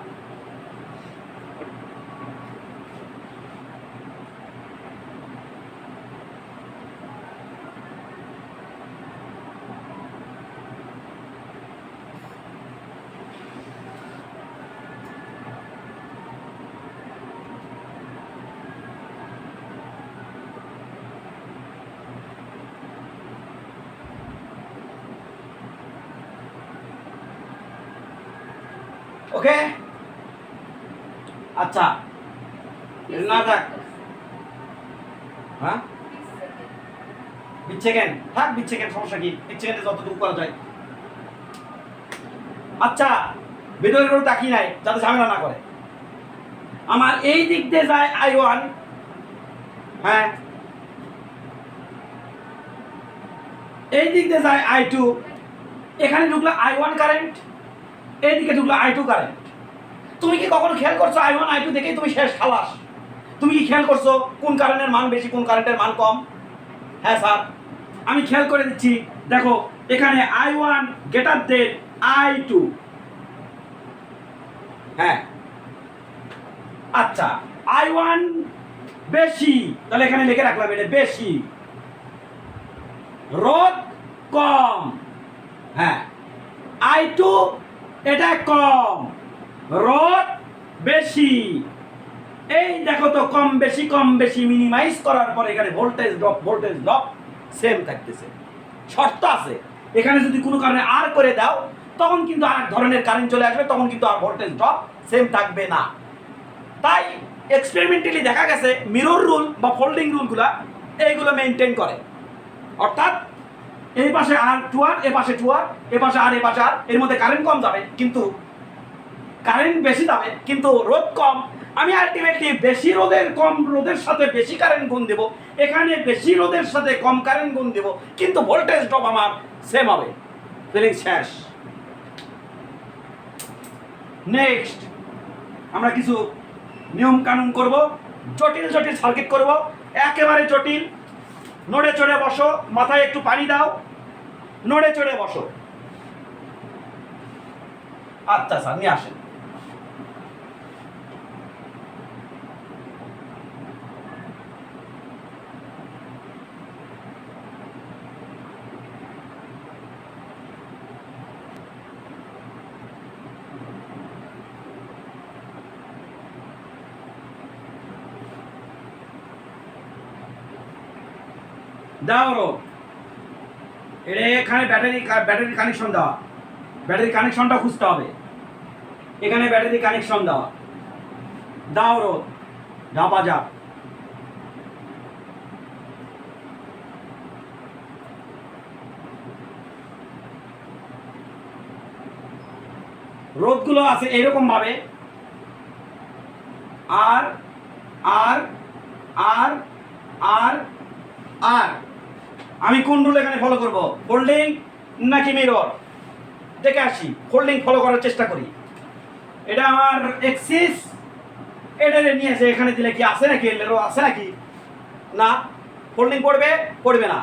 ওকে, আচ্ছা না থাক, হ্যাঁ 20 সেকেন্ড থাক, 20 সেকেন্ড সমস্যা কি, 20 সেকেন্ডে যতটুকু করা যায়। আচ্ছা ভিতরে কেউ তাকি নাই যাতে ঝামেলা না করে। আমার এই দিক দিয়ে যায় I1, হ্যাঁ এই দিক দিয়ে যায় I2, এখানে ঢুকলো I1 কারেন্ট, এইদিকে ঢুকলো I2 কারেন্ট। তুমি কি কখনো খেয়াল করছো I1 I2 দেখেই তুমি শেষ, খালাস? তুমি কি খেয়াল করছো কোন কারেন্টের মান বেশি, কোন কারেন্টের মান কম? হ্যাঁ স্যার, আমি খেয়াল করে দিচ্ছি। দেখো এখানে I1 গ্রেটার দেন I2, হ্যাঁ আচ্ছা I1 বেশি, তাহলে এখানে লিখে রাখলাম এটা বেশি, রোধ কম, হ্যাঁ I2 এটা কম, রোধ বেশি। এই দেখো তো কম বেশি মিনিমাইজ করার পর এখানে ভোল্টেজ ড্রপ সেম থাকতেছে। শর্ত আছে, এখানে যদি কোনো কারণে আর করে দাও তখন কিন্তু আর এক ধরনের কারেন্ট চলে আসবে, তখন কিন্তু আর ভোল্টেজ ড্রপ সেম থাকবে না। তাই এক্সপেরিমেন্টালি দেখা গেছে মিরর রুল বা ফোল্ডিং রুলগুলা এইগুলো মেনটেন করে, অর্থাৎ এই পাশে আর 2R, এ পাশে 2R, এ পাশে আর, এ পাশে আর, এর মধ্যে কারেন্ট কম যাবে কিন্তু কারেন্ট বেশি যাবে কিন্তু রোধ কম। আমি আলটিমেটলি বেশি রোধের কম রোধের সাথে বেশি কারেন্ট গুণ দেব, এখানে বেশি রোধের সাথে কম কারেন্ট গুণ দেব, কিন্তু ভোল্টেজ ড্রপ আমার সেম হবে। ফিলিং শেষ। নেক্সট আমরা কিছু নিয়ম কানুন করব, জটিল সার্কিট করব, একেবারে জটিল। নড়ে চড়ে বসো, মাথায় একটু পানি দাও, নড়ে চড়ে বসো। আচ্ছা স্যার নিয়ে আসেন। দাও রোধ, এটা এখানে ব্যাটারি কানেকশন দেওয়া, ব্যাটারি কানেকশনটা খুঁজতে হবে। এখানে ব্যাটারি কানেকশন দেওয়া, দাও রোধ, ঢাপা যাক। রোধগুলো আছে এইরকম ভাবে, আর আর আর আর আর আমি কোন রুল এখানে ফলো করব, ফোল্ডিং নাকি মিরর? দেখে আসি, ফোল্ডিং ফলো করার চেষ্টা করি। এটা আমার এক্সিস, এটারে নিয়েছে, এখানে দিলে কি আছে নাকি, এলেরও আছে নাকি? না, ফোল্ডিং পড়বে না,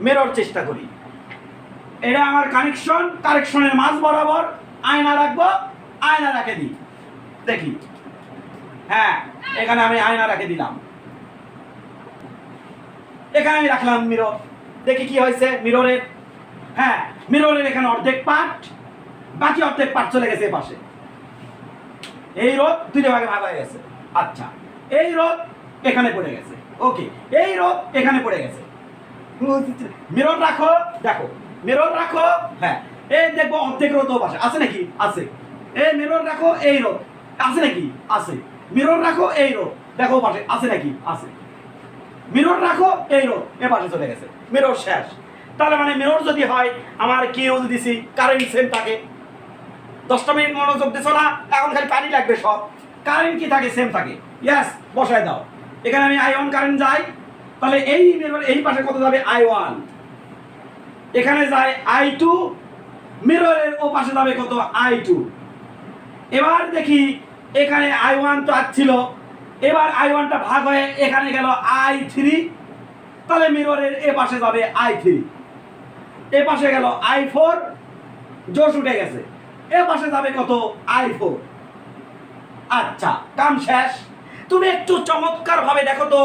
মিরর চেষ্টা করি। এটা আমার কানেকশন, কানেকশনের মাঝ বরাবর আয়না রাখবো, আয়না রাখে দিই, দেখি। হ্যাঁ এখানে আমি আয়না রাখে দিলাম, এখানে আমি রাখলাম মিরর, দেখি কি হয়েছে মিররের। হ্যাঁ মিররের এখানে অর্ধেক পার্ট, বাকি অর্ধেক পার্ট চলে গেছে পাশে। এই রোধ দুইটা ভাগে ভাগ হয়ে গেছে। আচ্ছা এই রোধ এখানে পড়ে গেছে, ওকে এই রোধ এখানে পড়ে গেছে। মিরর রাখো, দেখো মিরর রাখো, হ্যাঁ এই দেখবো অর্ধেক রোধ পাশে আছে নাকি, আছে। এই মিরর রাখো, এই রোধ আছে নাকি, আছে। মিরর রাখো, এই রোধ দেখো পাশে আছে নাকি, আছে। মিরর রাখো, এই রোধ এ পাশে চলে গেছে, মিরর শেষ। তাহলে মানে মিরর যদি হয় আমার কি ইউজ দিছি, কারেন্ট সেম থাকে। 10টা মিনিট মনোযোগ দিছো না, এখন খালি পানি লাগবে, সব কারেন্ট কি থাকে, সেম থাকে। ইয়েস, বসায় দাও। এখানে আমি I1 কারেন্ট যাই, তাহলে এই মিরর এই পাশে কত যাবে, I1। এখানে যায় I2, মিররের ও পাশে যাবে কত, I2। এবার দেখি এখানে I1 তো ছিল, এবার I1টা ভাগ হয়ে এখানে গেল I3, তাহলে মিররের এ পাশে যাবে I3, এ পাশে গেল I4, জোশ উঠে গেছে। এ পাশে যাবে কত i4। আচ্ছা, কাম শেষ। তুমি একটু চমৎকার ভাবে দেখো তো,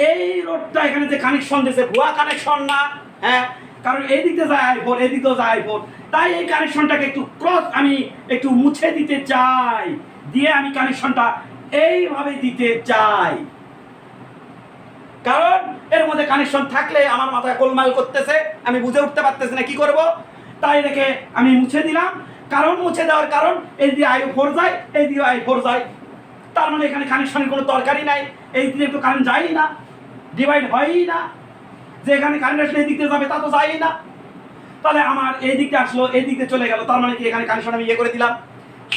এই রোডটা এখানে যে কানেকশন দিয়েছে ভুয়া কানেকশন না? হ্যাঁ, কারণ এই দিকে যায় i4, এই দিকেও যায় i4, তাই এই কানেকশনটাকে একটু ক্রস আমি একটু মুছে দিতে চাই, দিয়ে আমি কানেকশনটা এইভাবে দিতে চাই। কারণ এর মধ্যে কানেকশন থাকলে আমার মাথায় গোলমাল করতেছে, আমি বুঝে উঠতে পারতেছি না কি করব, তাই রেখে আমি মুছে দিলাম। কারণ মুছে দেওয়ার কারণ এই দিয়ে i4 যায়, এই দিয়ে i4 যায়, তার মানে এখানে কানেকশনের কোনো দরকারই নাই, এই দিয়ে তো কারেন্ট যায়ই না, ডিভাইড হয়ই না। যে এখানে কারেন্ট আসলে এই দিকে যাবে তা তো যায়ই না, তাহলে আমার এই দিকটা আসলো, এই দিকে চলে গেল, তার মানে কি এখানে কানেকশন আমি ইয়ে করে দিলাম।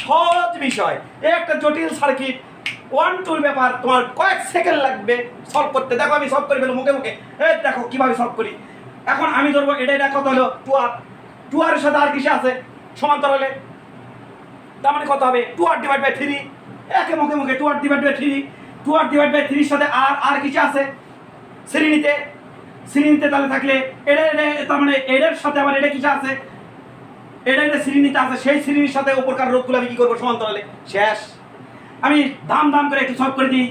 সহজ বিষয়, একটা জটিল সার্কিট 1-2 ব্যাপার, তোমার কয়েক সেকেন্ড লাগবে সলভ করতে। দেখো আমি সলভ করে ফেলো মুখে মুখে, এই দেখো কিভাবে সলভ করি। এখন আমি ধরবো এটা কত হলো 2R, 2R এর সাথে আর কিসে আছে সমান্তরালে, তার মানে কত হবে 2R ডিভাইড বাই 3, একে মুখে মুখে 2R divide by 3, 2R divide by 3 এর সাথে আর কিসে আছে শ্রেণীতে, তাহলে থাকলে এটা তার মানে এটার সাথে আবার এটা কিসে আছে, এটা শ্রেণীতে আছে, সেই শ্রেণীর সাথে উপরকার রোধগুলো আমি কি করবো সমান্তরালে। শেষ। আমি দাম করে একটু সলভ করে দিই,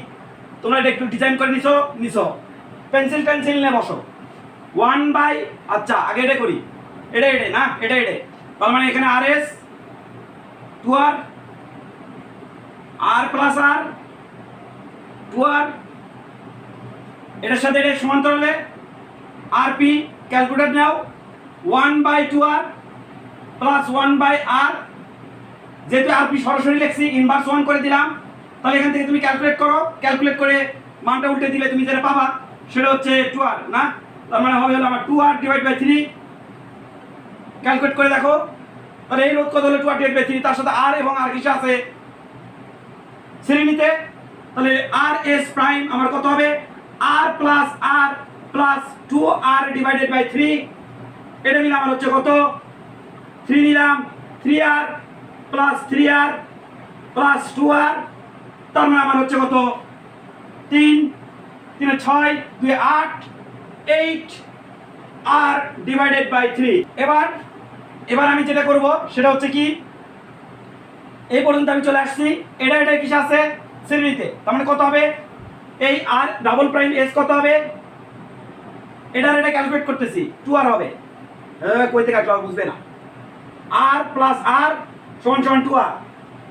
তোমরা এটা একটু ডিজাইন করে নিছো, পেন্সিল নিয়ে বসো। 1 বাই, আচ্ছা আগে এটা করি, এটা না এটা তার মানে এখানে RS 2R, R plus R 2R, এটার সাথে এটা সমান্তরালে RP, ক্যালকুলেটর নাও, 1/2R প্লাস 1/R, যেহেতু RP সরাসরি লিখছি ইনভার্স 1 করে দিলাম, তাহলে এখান থেকে তুমি ক্যালকুলেট করো, ক্যালকুলেট করে মানটা উল্টে দিলে তুমি যেটা পাবা সেটা হচ্ছে 2R না, তার মানে হবে হলো আমার 2R ডিভাইড বাই 3, ক্যালকুলেট করে দেখো, তাহলে এই রোধ কত হলো 2R ডিভাইড বাই 3, তার সাথে R এবং R কিসে আছে শ্রেণীতে, তাহলে RS প্রাইম আমার কত হবে R plus 2R divided by 3, এটা মিলে আমার হচ্ছে কত 3 নিলাম, 3R plus 3R plus 2R, তার মানে আমার হচ্ছে কত 3 3 6 2 8 8R ডিভাইডেড বাই 3। এবার আমি যেটা করব সেটা হচ্ছে কি, এই পর্যন্ত আমি চলে আসছি, এটা কিসে আছে শ্রেণীতে, তার মানে কত হবে এই R ডাবল প্রাইম S কত হবে, এটা ক্যালকুলেট করতেছি 2R হবে, কই থেকে আসলো বুঝবে না, R প্লাস R সমান 2R।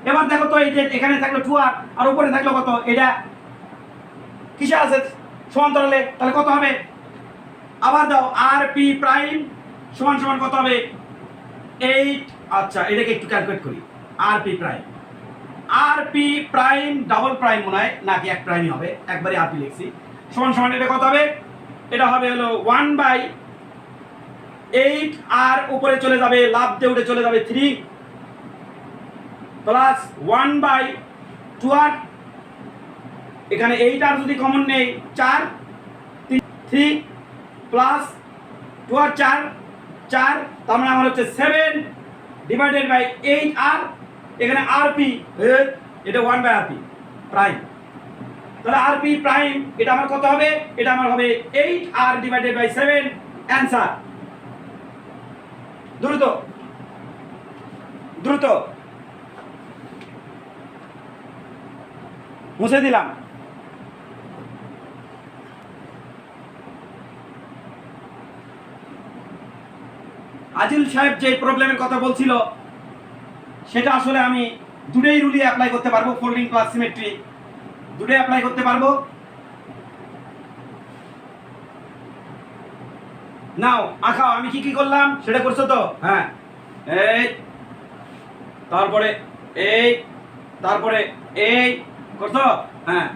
এবার দেখো তো এই যে এখানে থাকলো 2R আর উপরে থাকলো কত, এটা কিসে আছে সমান্তরালে, তাহলে কত হবে আবার দাও RP প্রাইম সমান কত হবে 8। আচ্ছা এটাকে একটু ক্যালকুলেট করি, RP প্রাইম ডাবল প্রাইম মনে হয় নাকি এক প্রাইমই হবে, একবারে RP লিখছি, সমান এটা কত হবে, এটা হবে হলো 1/8R উপরে চলে যাবে, লাভ দিয়ে উঠে চলে যাবে 3 প্লাস 1/2R, এখানে 8R যদি কমন নেই 4, 3 প্লাস 2R 4, তার মানে আমার হচ্ছে 7 ডিভাইডেড বাই 8R, এখানে RP এটা 1/RP প্রাইম, তাহলে RP প্রাইম এটা আমার কত হবে, এটা আমার হবে 8R ডিভাইডেড বাই 7, অ্যানসার। দ্রুত মুছে দিলাম। আজিল সাহেব যে প্রবলেমের কথা বলছিল সেটা আসলে আমি দুটোই রুলি অ্যাপ্লাই করতে পারবো, ফোল্ডিং প্লাস সিমেট্রি দুটোই অ্যাপ্লাই করতে পারবো। নাও আঁকাও, আমি কি করলাম সেটা করছো তো, হ্যাঁ এই তারপরে এই করছো, হ্যাঁ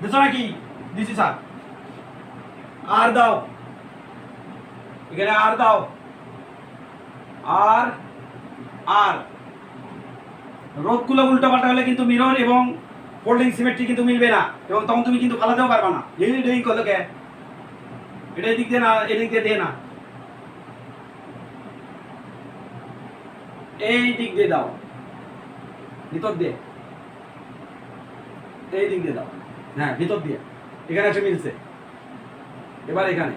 দিছো নাকি, দিছি স্যার, আর দাও এখানে, আর দাও আর রোধগুলো উল্টো পাল্টা হলে কিন্তু মিরর এবং ফোল্ডিং সিমেট্রি কিন্তু মিলবে না, এবং তখন তুমি কিন্তু ফালাতেও পারবে না। এই করলো কে, এটা দিক দিয়ে না, এদিক দিয়ে না, এই দিক দিয়ে দাও, ভিতর দিয়ে, এই দিক দিয়ে দাও, হ্যাঁ ভিতর দিয়ে, এখানে এসে মিলছে। এবার এখানে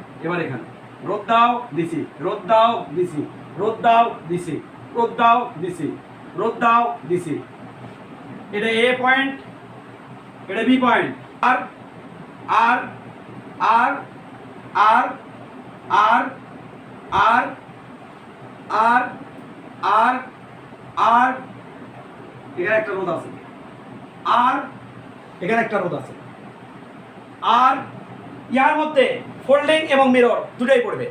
রোদ দাও দিছি, রোদ দাও দিছি, রোদ দাও দিছি, রোদ দাও দিছি, রোধ দাও, দিছি। এটা এ পয়েন্ট, এটা বি পয়েন্ট। আর আর আর আর আর আর আর আর আর এখানে একটা রোধ আছে, আর এখানে একটা রোধ আছে। আর ইয়ার মধ্যে ফোল্ডিং এবং মিরর দুটোই পড়বে,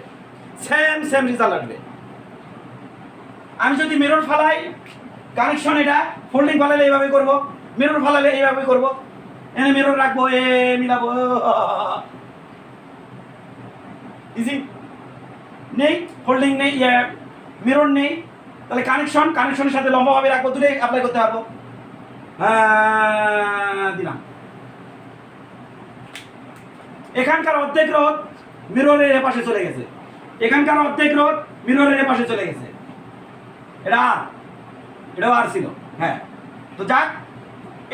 সেম সেম রেজাল্ট আসবে। আমি যদি মিরর ফালাই, কানেকশন এটা, ফোল্ডিং ফালালে এইভাবে করব, মিরর ফালালে এইভাবে করব। এনে মিরর রাখবো, এ মিলাবো, ইজি। নেই ফোল্ডিং, নেই মিরর নেই, তাহলে কানেকশনের সাথে লম্বাভাবে রাখবো, দুটোই অ্যাপ্লাই করতে পারবো। দিলাম। এখানকার অর্ধেক রোধ মিররের এপাশে চলে গেছে, এখানকার অর্ধেক রোধ মিররের এপাশে চলে গেছে। এটাও আর ছিল। হ্যাঁ, তো যাক,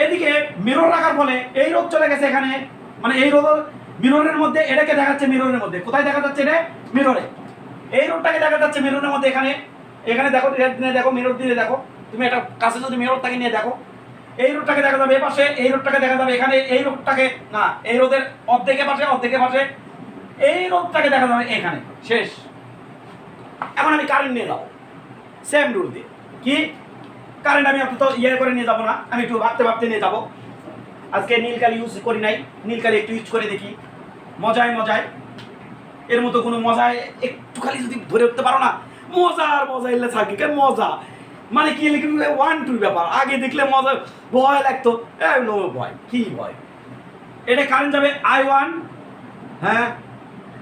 এদিকে মিরর রাখার ফলে এই রোধ চলে গেছে এখানে, মানে এই রোধ মিররের মধ্যে, এটাকে দেখাচ্ছে মিররের মধ্যে। কোথায় দেখা যাচ্ছে? এটা মিররে। এই রোধটাকে দেখা যাচ্ছে মিররের মধ্যে, এখানে এখানে দেখো, দেখো মিরর দিয়ে দেখো, তুমি একটা কাছে যদি মিররটাকে নিয়ে দেখো, এই রোধটাকে দেখা যাবে এপাশে, এই রোধটাকে দেখা যাবে এখানে, এই রোধটাকে না, এই রোধের অর্ধেকের পাশে, অর্ধেকের পাশে, এই রোধটাকে দেখা যাবে এখানে। শেষ। এখন আমি কারেন্ট নিয়ে যাবো সেম রুল দিয়ে। কি কারেন্ট? আমি তো ইয়ে করে নিয়ে যাবো না, আমি একটু ভাবতে ভাবতে নিয়ে যাবো। আজকে নীলকালি ইউজ করি নাই, নীলকালি একটু ইউজ করে দেখি। মজায় মজায়, এর মতো কোনো মজায় একটু খালি যদি ধরে উঠতে পারো না, মজা এলে থাকি কে মজা, মানে কি লিখবে 1-2 ব্যাপার। আগে দেখলে মজা, ভয় লাগতো, নো ভয়, কি ভয়। এটা কারেন্ট যাবে I1। হ্যাঁ,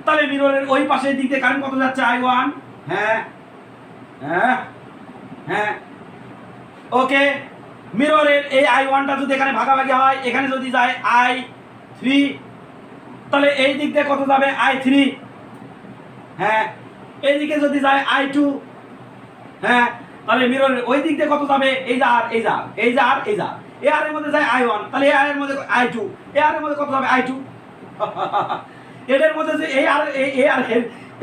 তাহলে মিররের ওই পাশের দিক দিয়ে কারেন্ট কত যাচ্ছে? I1। হ্যাঁ হ্যাঁ হ্যাঁ, ওকে। মিররের এই I1টা যদি এখানে ভাগাভাগি হয়, এখানে যদি যায় I3, তাহলে এই দিক দিয়ে কত যাবে? I3। হ্যাঁ, এইদিকে যদি যায় I2, হ্যাঁ, তাহলে মিররের ওই দিক দিয়ে কত যাবে? এই যে আর, এই যে আর, এই যে আর, এই যে আর, এ আর এর মধ্যে যায় I1, তাহলে এ আর এর মধ্যে I2, এ আর এর মধ্যে কত যাবে? I2। এটার মধ্যে যে এই আর, এই আর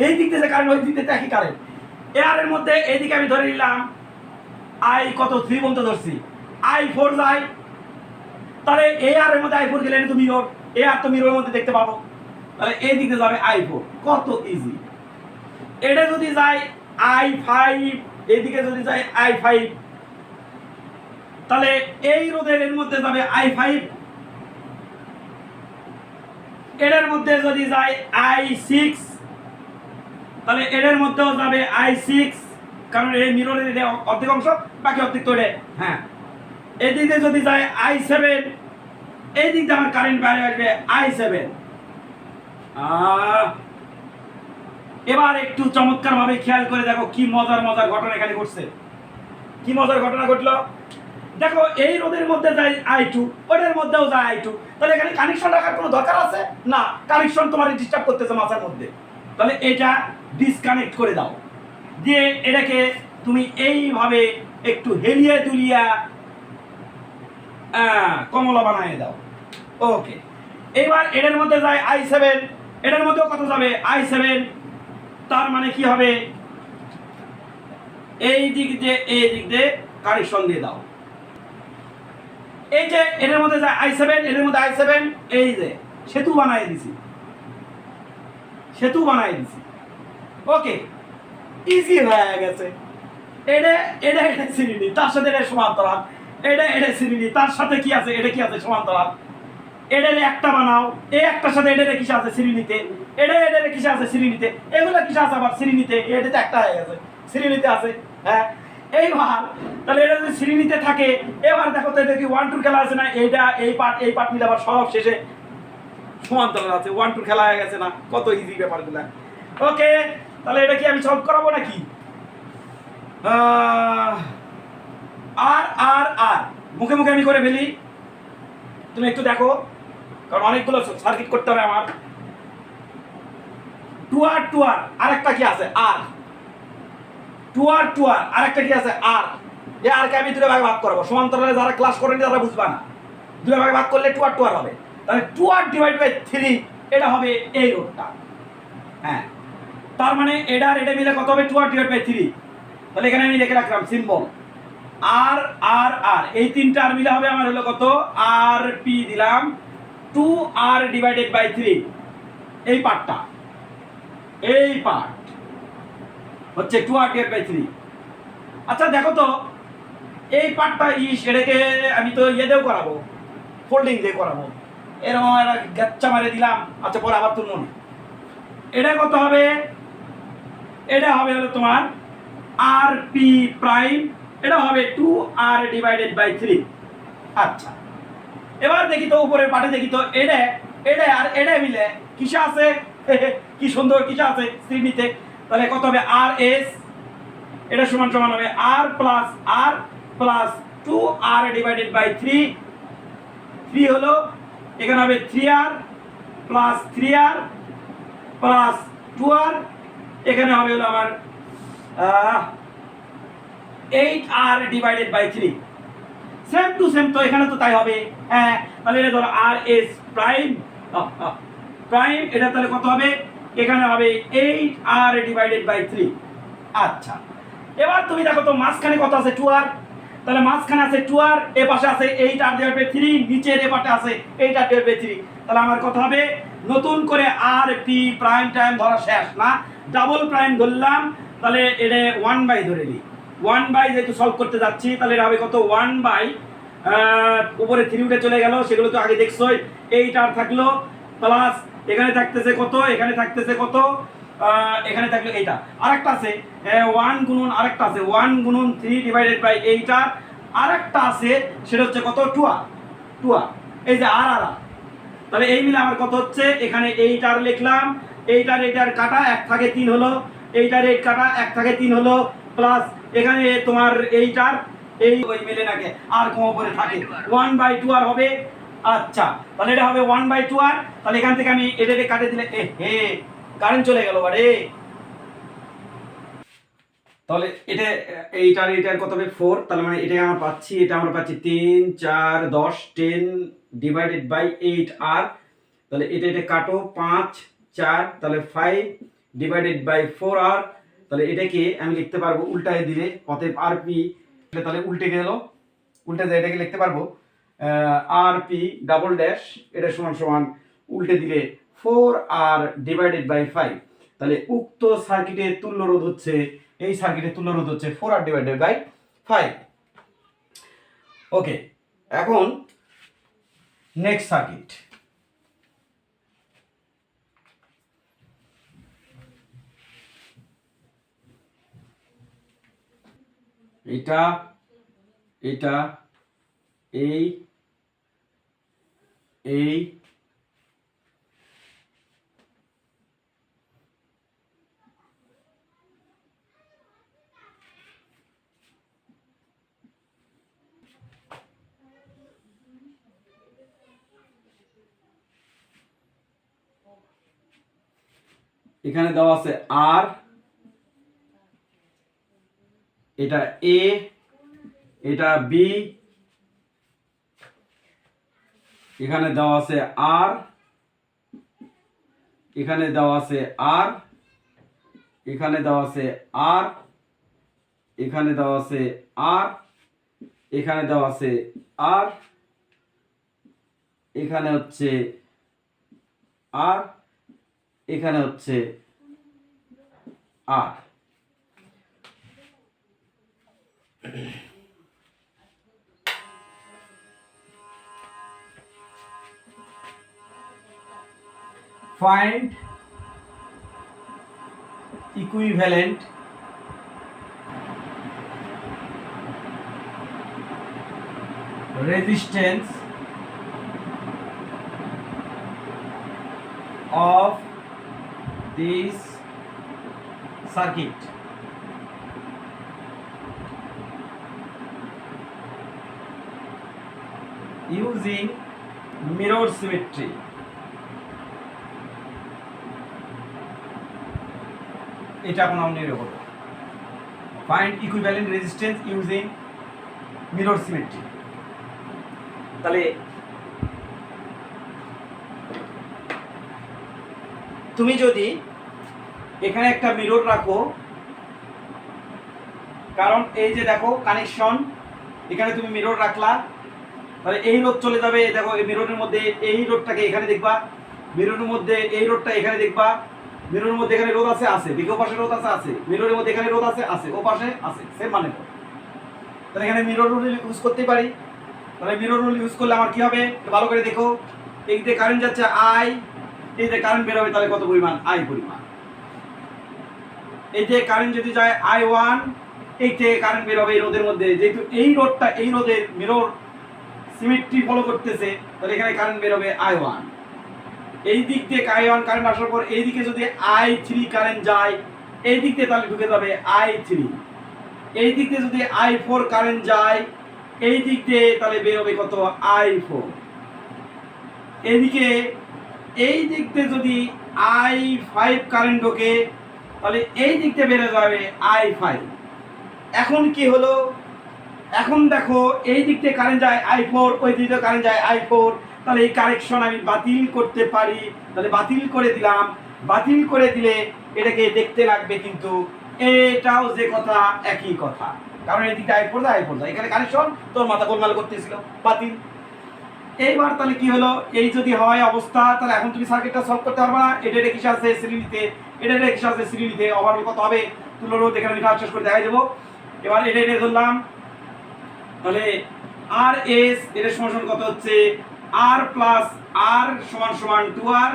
এই দিক দিয়ে যে কারেন্ট, ওই দিক দিয়ে একই কারেন্ট। এ আর এর মধ্যে এইদিকে আমি ধরে নিলাম I কত 3 বলতে ধরছি, I4 যায়, তাহলে এ আর এর মধ্যে I4 গেলে তো মিরর, এ আর তো মিররের মধ্যে দেখতে পাবো, তাহলে এই দিক দিয়ে যাবে I4। কত ইজি। এটা যদি যায় I5, এইদিকে যদি যায় I5, তাহলে এই রোধের এর মধ্যে যাবে I5, এটার মধ্যে যদি যায় I6, তাহলে এটার মধ্যেও যাবে I6, কারণ এই মিররের এটা অর্ধেক অংশ, বাকি অর্ধেক তো এটা। হ্যাঁ, এদিকে যদি যায় I7, এই দিক দিয়ে আমার কারেন্ট বাইরে আসবে I7। এবার একটু চমৎকার ভাবে খেয়াল করে দেখো কি মজার মজার ঘটনা এখানে ঘটছে। কি মজার ঘটনা ঘটলো দেখো, এই রোধের মধ্যে যায় I2, ওটার মধ্যেও যায় I2, তাহলে এখানে কানেকশন রাখার কোনো দরকার আছে না, কানেকশন তোমার ডিস্টার্ব করতেছে মাথার মধ্যে, তাহলে এটা ডিসকানেক্ট করে দাও, দিয়ে এটাকে তুমি এইভাবে একটু হেলিয়ে দুলিয়া কমলা বানিয়ে দাও। ওকে, এবার এটার মধ্যে যায় I7, এটার মধ্যেও কত যাবে? I7। তার মানে কি হবে? এই দিক দিয়ে কানেকশন দিয়ে দাও। এই যে এটার মধ্যে যায় I7, এটার মধ্যে I7, এই যে সেতু বানিয়ে দিছি, ওকে, ইজি হয়ে গেছে। এটা সিরিনি, তার সাথে এটা সমান্তরাল, এটা সিরিনি, তার সাথে কি আছে? এটা কি আছে? সমান্তরাল। এটারে একটা বানাও, এই একটার সাথে এটারে কিসে আছে? সিরিনিতে। এটারে কিসে আছে? সিরিনিতে। এগুলো কিসে আছে আবার? সিরিনিতে। এটাতে একটা হয়ে গেছে, সিরিনিতে আছে। হ্যাঁ, এইবার তাহলে এটা যদি সিরিনিতে থাকে, এবার দেখো তো এটা কি 1-2 খেলা আছে না? এইটা এই পার্ট মিলে আবার সব শেষে সমান্তরাল আছে। 1-2 খেলা হয়ে গেছে না? কত ইজি ব্যাপারগুলো। ওকে, তাহলে এটা কি আমি সলভ করাবো নাকি? আর মুখে মুখে আমি করে ফেলি, তুমি একটু দেখো, কারণ অনেকগুলো সার্কিট করতে হবে আমার। 2R আরেকটা কি আছে? আর 2R আরেকটা কি আছে? আর এই আরকে আমি দুটো ভাগে ভাগ করবো। সমান্তরালে যারা ক্লাস করেনি তারা বুঝবা না, দুটো ভাগে ভাগ করলে 2R হবে, তাহলে 2R/3 এটা হবে এই রোধটা। হ্যাঁ, তার মানে এটা আর এটা মিলে কত হবে? 2R/3। তাহলে এখানে আমি লিখে রাখলাম সিম্বল আর আর আর এই তিনটা আর মিলে হবে আমার হলো কত, আর পি দিলাম 2r ডিভাইডেড বাই 3, এই পার্টটা, এই পার্ট হচ্ছে 2r ডিভাইডেড বাই 3। আচ্ছা দেখো তো এই পার্টটা এটাকে আমি তো ইয়েতেও করাবো, ফোল্ডিং দিয়ে করাবো, এরকম একটা গাচ্চা মারে দিলাম। আচ্ছা পরে আবার তুলব না। এটা কত হবে, এটা হবে হলো তোমার আর পি প্রাইম, এটা হবে 2r ডিভাইডেড বাই 3। আচ্ছা এবার দেখি তো উপরের পার্টে দেখি তো এটা এটা আর এটা মিলে কিসে আছে, কি সুন্দর কিসে আছে শ্রেণীতে। তাহলে কত হবে আর এস, এটা সমান সমান হবে আর প্লাস 2r ডিভাইডেড বাই 3, 3 হলো এখানে হবে 3r plus 3r plus 2r, এখানে হবে হলো আমার 8r divided by 3। Same to same তো এখানে তো তাই হবে। হ্যাঁ তাহলে এটা ধরো আর এস প্রাইম প্রাইম, এটা তাহলে কত হবে, এখানে হবে 8r ডিভাইডেড বাই 3। আচ্ছা এবার তুমি দেখো তো মাঝখানে কত আছে 2r, তাহলে মাঝখানে আছে 2r, এ পাশে আছে 8r ডিভাইডেড বাই 3, নিচের এ পাশে আছে 8r ডিভাইডেড বাই 3। তাহলে আমার কত হবে, নতুন করে আর পি প্রাইম টাইম ধরা শেষ না, ডাবল প্রাইম ধরলাম, তাহলে এটা 1 বাই ধরে নিই। 1 বাই যেহেতু সলভ করতে যাচ্ছি তাহলে এটা হবে কত 1 বাই উপরে 3 উঠে চলে গেল, সেগুলো তো আগে দেখছোই, 8r থাকলো প্লাস এখানে থাকতেছে কত, এখানে থাকতেছে কত, এখানে থাকলো এইটা, আরেকটা আছে 1 গুণন, আরেকটা আছে 1 গুণন 3 ডিভাইডেড বাই 8r, আরেকটা আছে সেটা হচ্ছে কত 2r, এই যে আর আর। তাহলে এই মিলে আমার কত হচ্ছে, এখানে 8r লিখলাম, 8r কাটা 1 থাকে 3 হলো, 8r 8 কাটা 1 থাকে 3 হলো, প্লাস এখানে তোমার 8r এই ওই মিলে নাকি আর কম উপরে থাকে 1 বাই 2r হবে। আচ্ছা তাহলে এটা হবে 1 বাই 2r, তাহলে এখান থেকে আমি এটাকে কাটে দিলে হে কারেন্ট চলে গেল বারে। তাহলে এটা এইটার কত হবে 4, তাহলে মানে এটা আমরা পাচ্ছি, এটা আমরা পাচ্ছি 3 4 10 10 ডিভাইডেড বাই 8r, তাহলে এটা কাটো 5 4, তাহলে 5 ডিভাইডেড বাই 4r, তাহলে এটাকে আমি লিখতে পারবো উল্টায় দিলে, অতএব rp, তাহলে উল্টে গেল, উল্টে যায় এটাকে লিখতে পারবো rp ডাবল ড্যাশ, এটা সমান সমান উল্টে দিলে 4r ডিভাইডেড বাই 5। তাহলে উক্ত সার্কিটের তুল্য রোধ হচ্ছে, এই সার্কিটের তুল্য রোধ হচ্ছে 4r ডিভাইডেড বাই 5। ওকে এখন নেক্সট সার্কিট, এটা এটা এই এই এখানে দেওয়া আছে আর, এটা এ, এটা বি, এখানে দেওয়া আছে আর, এখানে দেওয়া আছে আর, এখানে দেওয়া আছে আর, এখানে দেওয়া আছে আর, এখানে দেওয়া আছে আর, এখানে হচ্ছে আর, এখানে হচ্ছে আর। Find equivalent resistance of this circuit using mirror symmetry। এটা কোন নাম নিয়ে হবে, find equivalent resistance using mirror symmetry. তাহলে তুমি যদি এখানে একটা মিরর রাখো, কারণ এই যে দেখো কানেকশন এখানে তুমি মিরর রাখলা, তাহলে এই রোদ চলে যাবে। দেখো এই মিররের মধ্যে এই রোদটাকে এখানে দেখবা, মিররের মধ্যে এই রোদটা এখানে দেখবা, মিররের মধ্যে এখানে রোদ আছে আছে, দিকে ও পাশে রোদ আছে আছে, মিররের মধ্যে এখানে রোদ আছে আছে, ও পাশে আছে, সেম মানে তো। তাহলে এখানে মিরর রুল ইউজ করতেই পারি। তাহলে মিরর রুল ইউজ করলে আমার কি হবে ভালো করে দেখো, এই যে কারেন্ট যাচ্ছে আই, এই যে কারেন্ট বের হবে তাহলে কত পরিমাণ আই পরিমাণ। এই যে কারেন্ট যদি যায় I1, এই যে কারেন্ট বের হবে এই রোদের মধ্যে, যেহেতু এই রোডটা এই রোদের মিরর সিমেট্রি ফলো করতেছে, তাহলে এখানে কারেন্ট বের হবে I1। এই দিক দিয়ে I1 কারেন্ট আসার পর এই দিকে যদি I3 কারেন্ট যায়, এই দিক দিয়ে তাহলে ঢুকে যাবে I3। এই দিক দিয়ে যদি I4 কারেন্ট যায়, এই দিক দিয়ে তাহলে বের হবে কত I4। এদিকে এই দিক দিয়ে যদি I5 কারেন্ট ঢোকে, তাহলে এই দিক দিয়ে বেড়ে যাবে I5। এখন কি হলো, এখন দেখো এই দিক থেকে কারেন্ট যায় I4, ওই দিক থেকে কারেন্ট যায় I4, তাহলে এই কারেকশন আমি বাতিল করতে পারি। তাহলে বাতিল করে দিলাম, বাতিল করে দিলে এটাকে দেখতে লাগবে কিন্তু এটাও যে কথা একই কথা, কারণ এই দিকটা I4 যায় I4 যায়, এখানে কানেকশন তোর মাথা গোলমাল করতেছিল, বাতিল। এইবার তাহলে কি হলো, এই যদি হয় অবস্থা, তাহলে এখন তুমি সার্কিটটা সলভ করতে পারবে না। এটা কিসে আছে শ্রেণীতে, এটা কিসে আছে শ্রেণীতে, ওভারঅল কত হবে তুলো রোধ এখানে আমি কাজ শেষ করে দেখাই দেবো। এবার এটা ধরলাম, তাহলে আর এস এর সমান কত হচ্ছে আর প্লাস আর সমান সমান 2R,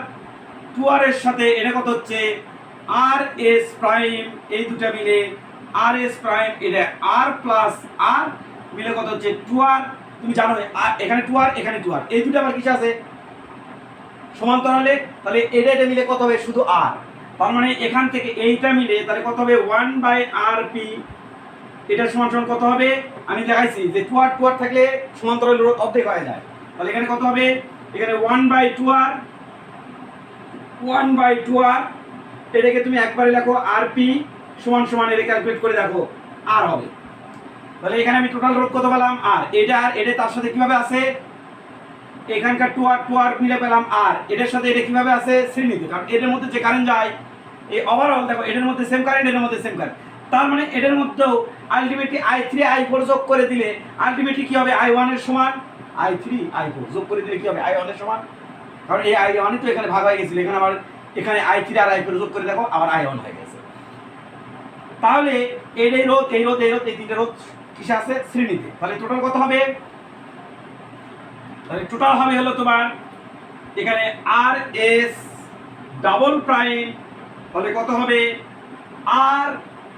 2R এর সাথে এটা কত হচ্ছে আর এস প্রাইম, এই দুটা মিলে আর এস প্রাইম, এটা আর প্লাস আর মিলে কত হচ্ছে 2R। তুমি জানো এখানে 2R এখানে 2R, এই দুটো আবার কিসে আছে সমান্তরালে, তাহলে এটা মিলে কত হবে শুধু আর। তার মানে এখান থেকে এইটা মিলে তাহলে কত হবে 1/RP, এটা সমান সমান কত হবে আমি দেখাইছি যে 2R থাকলে সমান্তরাল রোধ অর্ধেক হয়ে যায়। তাহলে এখানে কত হবে, এখানে 1/2R, 1/2R, এটাকে তুমি একবারে লেখো RP সমান সমান, এটা ক্যালকুলেট করে দেখো আর হবে। তাহলে এখানে আমি টোটাল রোধ কত পেলাম আর, এটা আর এটা তার সাথে কিভাবে আছে এখানকার 2R মিলে পেলাম আর, এটার সাথে এটা কিভাবে আছে শ্রেণীতে, কারণ এদের মধ্যে যে কারেন্ট যায় এই ওভারঅল দেখো এটার মধ্যে সেম কারেন্ট, এর মধ্যে সেম কারেন্ট, তার মানে এটার মধ্যেও আলটিমেটলি I3 I4 যোগ করে দিলে আলটিমেটলি কি হবে I1 এর সমান, I3 I4 যোগ করে দিলে কি হবে I1 এর সমান, কারণ এই I1 তো এখানে ভাগ হয়ে গেছিল, এখানে আবার এখানে I3 আর I4 যোগ করে দেখো আবার I1 হয়ে গেছে। তাহলে এই রোধ এই রোধ এই রোধ এই তিনটে রোধ কিসে আছে শ্রেণীতে। তাহলে টোটাল কত হবে, তাহলে টোটাল হবে হলো তোমার এখানে আর এস ডাবল প্রাইম, তাহলে কত হবে আর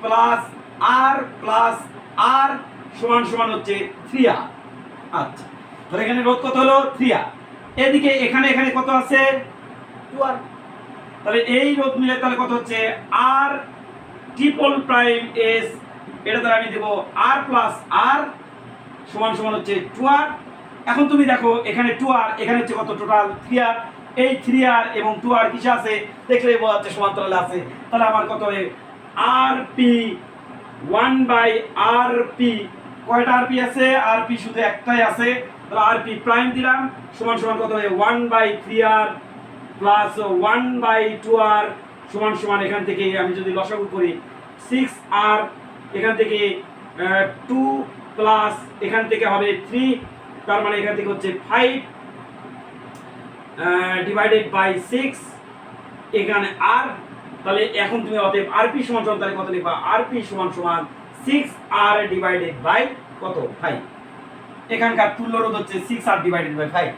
প্লাস আর সমান সমান হচ্ছে 3R। আচ্ছা, তাহলে এখানে রোধ কত হলো 3R, এদিকে এখানে এখানে কত আছে 2R, তাহলে এই রোধ মিলে তাহলে কত হচ্ছে আর ট্রিপল প্রাইম এস, এটা তাহলে আমি দেবো আর প্লাস আর সমান সমান হচ্ছে 2R। এখন তুমি দেখো এখানে 2R এখানে হচ্ছে কত টোটাল 3R, এই 3R এবং 2R কিসে আছে দেখলেই বোঝা যাচ্ছে সমান্তরালে আছে। তাহলে আমার কত হবে RP 1/RP, কয়টা RP আছে RP শুধু একটাই আছে, তাহলে RP প্রাইম দিলাম সমান সমান কত হবে 1/3R প্লাস 1/2R সমান সমান, এখান থেকে আমি যদি লসাগু করি 6R, এখান থেকে 2 প্লাস এখান থেকে হবে 3, তার মানে এখান থেকে হচ্ছে 5 ডিভাইডেড বাই 6 এখানে আর। তাহলে এখন তুমি অতএব RP সমান সমান তাহলে কত লিখবা RP সমান সমান 6R ডিভাইডেড বাই কত 5, এখানকার তুল্য রোধ হচ্ছে 6R ডিভাইডেড বাই 5।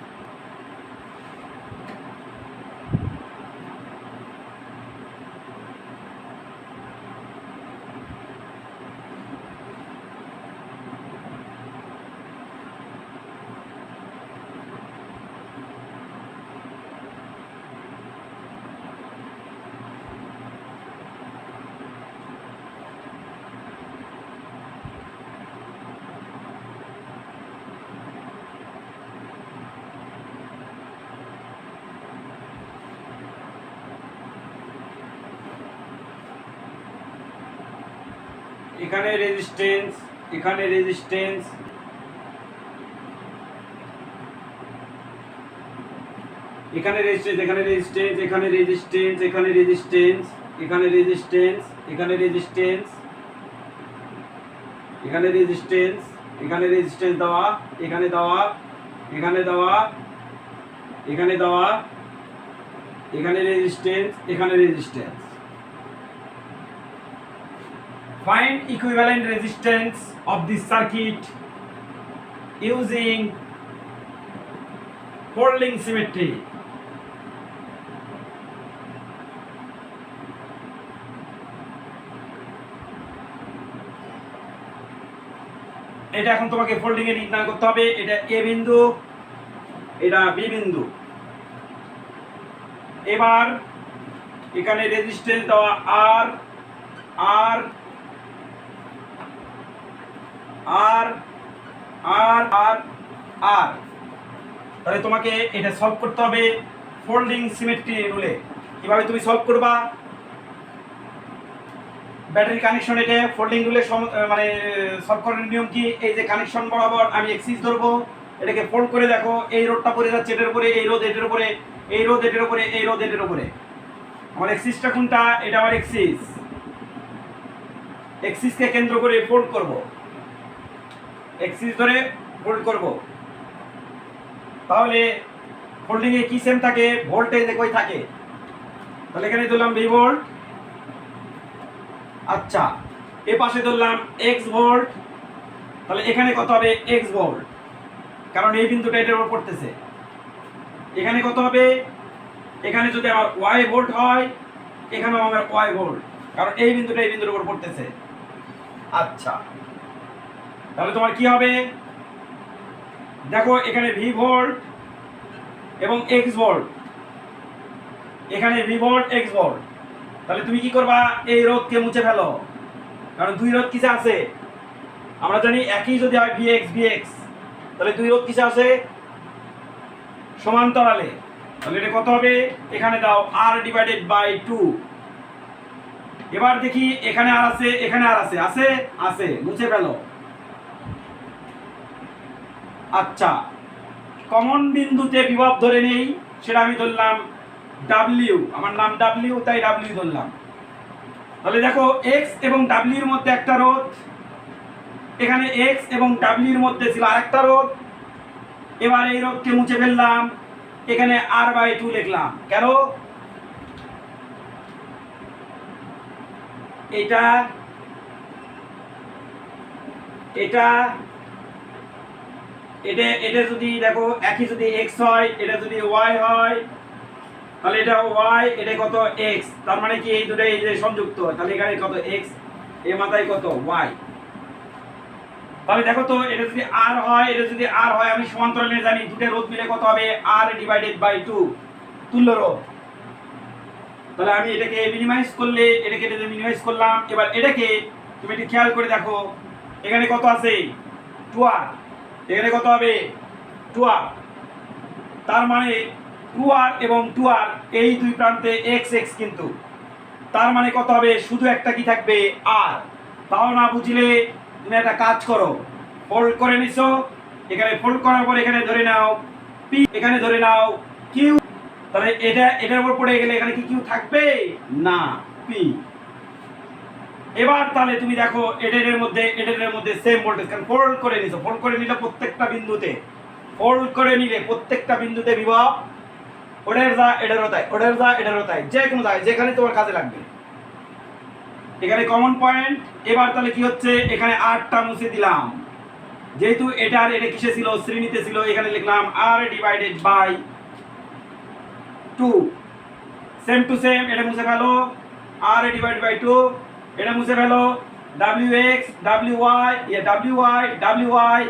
এখানে রেজিস্ট্যান্স, এখানে রেজিস্ট্যান্স, এখানে রেজিস্ট্যান্স, এখানে রেজিস্ট্যান্স, এখানে রেজিস্ট্যান্স, এখানে রেজিস্ট্যান্স, এখানে রেজিস্ট্যান্স, এখানে রেজিস্ট্যান্স, এখানে রেজিস্ট্যান্স, এখানে রেজিস্ট্যান্স দেওয়া, এখানে দেওয়া, এখানে দেওয়া, এখানে দেওয়া, এখানে রেজিস্ট্যান্স, এখানে resistance. Find equivalent resistance of this circuit using folding symmetry. এটা এখন তোমাকে ফোল্ডিং এ নির্ণয় করতে হবে। এটা এ বিন্দু, এটা বি বিন্দু। এবার এখানে রেজিস্ট্যান্স দেওয়া আর আর আর আর আর আর তাহলে তোমাকে এটা সলভ করতে হবে ফোল্ডিং সিমেট্রি রুলে। কিভাবে তুমি সলভ করবা? ব্যাটারি কানেকশন, এটা ফোল্ডিং রুলে মানে সলভ করার নিয়ম কি? এই যে কানেকশন বরাবর আমি এক্সিস ধরবো, এটাকে ফোল্ড করে দেখো, এই রোডটা পড়ে যাচ্ছে এটার উপরে, এই রোদ এটার উপরে, এই রোদ এটার উপরে, এই রোদ এটার উপরে। আমার এক্সিসটা কোনটা? এটা আমার এক্সিস। এক্সিসকে কেন্দ্র করে ফোল্ড করব, এক্সিস ধরে ফোল্ড করব। তাহলে ফোল্ডিং এ কি সেম থাকে? ভোল্টেজ একই থাকে। তাহলে এখানে ধরলাম ভি ভোল্ট, আচ্ছা এ পাশে ধরলাম এক্স ভোল্ট, তাহলে এখানে কত হবে? এক্স ভোল্ট, কারণ এই বিন্দুটা এটার উপর পড়তেছে। এখানে কত হবে? এখানে যদি আমার ওয়াই ভোল্ট হয়, এখানেও আমার ওয়াই ভোল্ট, কারণ এই বিন্দুটা এই বিন্দুর উপর পড়তেছে। আচ্ছা তাহলে তোমার কি হবে? দেখো এখানে ভি ভোল্ট এবং এক্স ভোল্ট, এখানে ভি ভোল্ট এক্স ভোল্ট। তাহলে তুমি কি করবা? এই রোধকে মুছে ফেলো, কারণ দুই রোধ কিসে আছে? আমরা জানি একই যদি হয় ভিএক্স ভিএক্স, তাহলে দুই রোধ কিসে আছে? সমান্তরালে। তাহলে এটা কত হবে? এখানে দাও আর ডিভাইডেড বাই 2। এবার দেখি এখানে আর আছে, এখানে আর আছে, আছে আছে, মুছে ফেলো। আচ্ছা কমন বিন্দুতে বিভব ধরে নেই, সেটা আমি ধরলাম ডাব্লিউ, আমার নাম ডাব্লিউ তাই ডাব্লিউ ধরলাম। তাহলে দেখো এক্স এবং ডাব্লিউর মধ্যে একটা রোধ, এখানে এক্স এবং ডাব্লিউর মধ্যে ছিল আরেকটা রোধ। এবার এই রোধকে মুছে ফেললাম, এখানে আর বাই 2 লিখলাম। কেন? এটা এটা এটা এটা যদি দেখো একই যদি এক্স হয়, এটা যদি ওয়াই হয়, তাহলে এটা ওয়াই, এটা কত? এক্স। তার মানে কি এই দুটোই এই যে সংযুক্ত, তাহলে এখানে কত? এক্স, এর মাথায় কত? ওয়াই। তাহলে দেখো তো এটা যদি আর হয়, এটা যদি আর হয়, আমি সমান্তরালে জানি দুটো রোধ মিলে কত হবে? আর ডিভাইডেড বাই 2, তুল্য রোধ। তাহলে আমি এটাকে মিনিমাইজ করলে, এটাকে মিনিমাইজ করলাম। এবার এটাকে তুমি একটু খেয়াল করে দেখো, এখানে কত আছে? 2r, এখানে কত হবে? 2r। তার মানে 2r এবং 2r এই দুই প্রান্তে x x, কিন্তু তার মানে কত হবে? শুধু একটা কি থাকবে? r। তাও না বুঝলে তুমি একটা কাজ করো, ফোল্ড করে নিছো, এখানে ফোল্ড করার পর এখানে ধরে নাও p, এখানে ধরে নাও q। তাহলে এটা এটার উপর পড়ে গেলে এখানে কি q থাকবে না? p। এবার তাহলে তুমি দেখো এটার মধ্যে সেম ভোল্টেজ, কারণ ফোল্ড করে নিছো। ফোল্ড করে নিলে প্রত্যেকটা বিন্দুতে, ফোল্ড করে নিলে প্রত্যেকটা বিন্দুতে বিভব ওটার যা এটারও তাই, ওটার যা এটারও তাই, যে কোনো জায়গায় যেখানে তোমার কাজে লাগবে। এখানে কমন পয়েন্ট। এবার তাহলে কি হচ্ছে? এখানে আরটা মুছে দিলাম, যেহেতু এটা আর এটা কিসে ছিল? শ্রেণীতে ছিল। এখানে লিখলাম R divided by 2, same to same, এটা মুছে ফেলো। আর ডিভাইডেড বাই 2, এটা মুছে ফেলো। W X W Y, W Y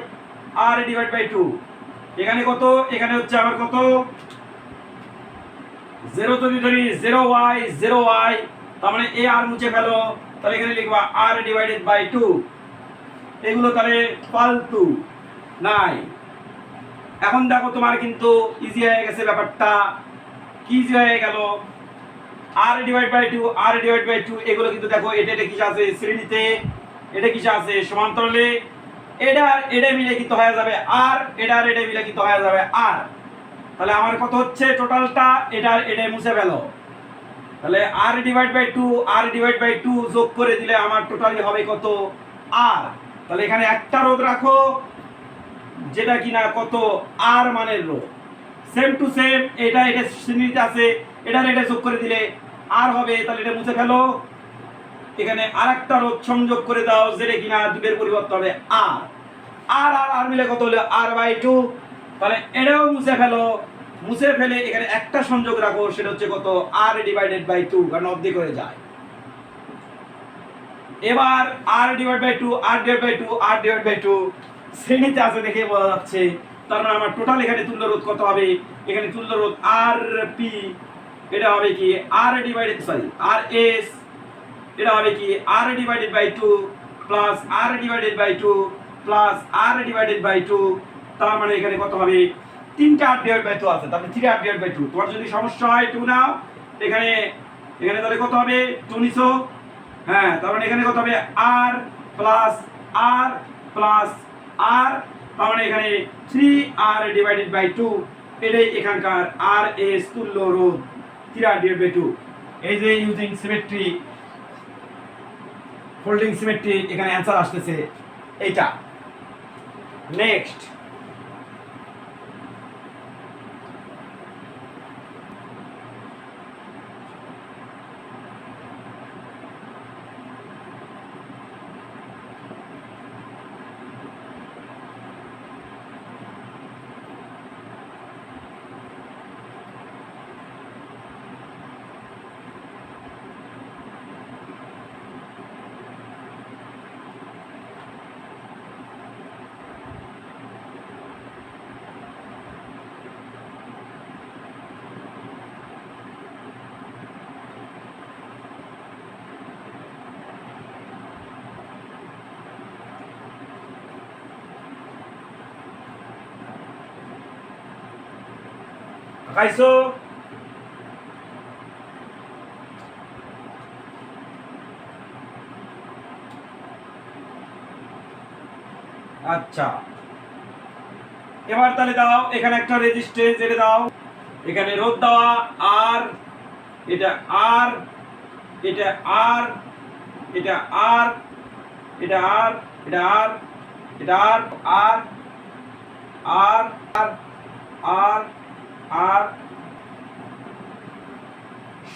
R divide by 2। এখানে কত? এখানে হচ্ছে আবার কত? 0 যদি ধরি 0y 0y, তার মানে এ আর মুছে ফেলো। তাহলে এখানে লিখবা আর ডিভাইডেড বাই 2। এগুলো তাহলে ফালতু নাই। এখন দেখো তোমার কিন্তু ইজি হয়ে গেছে ব্যাপারটা। কি ইজি হয়ে গেল? R divide by 2, R divide by 2, এগুলো কিন্তু দেখো এটা কিসে আছে? শ্রেণীতে। এটা কিসে আছে? সমান্তরালে। এটা মিলে কিন্তু হয়ে যাবে আর, এটা মিলে কিন্তু হয়ে যাবে আর। তাহলে আমার কত হচ্ছে টোটালটা? এটা মুছে ফেলো। তাহলে R divide by 2, R divide by 2 যোগ করে দিলে আমার টোটালি হবে কত? আর। তাহলে এখানে একটা রোধ রাখো যেটা কিনা কত আর মানের রোধ, সেম টু সেম এটা শ্রেণীতে আছে, এটা যোগ করে দিলে আর হবে, তাহলে এটা মুছে ফেলো। এখানে আরেকটা রোধ সংযোগ করে দাও যেটা কিনা দুটোর পরিবর্তন হবে আর আর আর আর মিলে কত হলো r/2, তাহলে এটাও মুছে ফেলো। মুছে ফেলে এখানে একটা সংযোগ রাখো, সেটা হচ্ছে কত r/2, কারণ অর্ধেক হয়ে যায়। এবার r/2 শ্রেণীতে আছে দেখে বলা যাচ্ছে, তার মানে আমার টোটাল এখানে তুল্য রোধ কত হবে, এখানে তুল্য রোধ rp, এটা হবে কি rs, এটা হবে কি r/2 plus r/2 plus r/2, তার মানে এখানে কত হবে, তিনটা r/2 আছে, তাহলে 3r/2। তোমার যদি সমস্যা হয় 2 নাও, এখানে তাহলে কত হবে 2 নিছো, হ্যাঁ, তার মানে এখানে কত হবে r plus r plus r, তার মানে এখানে 3r/2, এটাই এখানকার rs তুল্য রোধ 3r/2। এই যে ইউজিং সিমেট্রি, ফোল্ডিং সিমেট্রি, এখানে অ্যান্সার আসতেছে এইটা। নেক্সট, খাইছো? আচ্ছা, এবার তাহলে দাও এখানে একটা রেজিস্ট্যান্স এটা দাও, এখানে রোধ দেওয়া আর, এটা আর, এটা আর, এটা আর, এটা আর, এটা আর, এটা আর, আর আর আর আর আর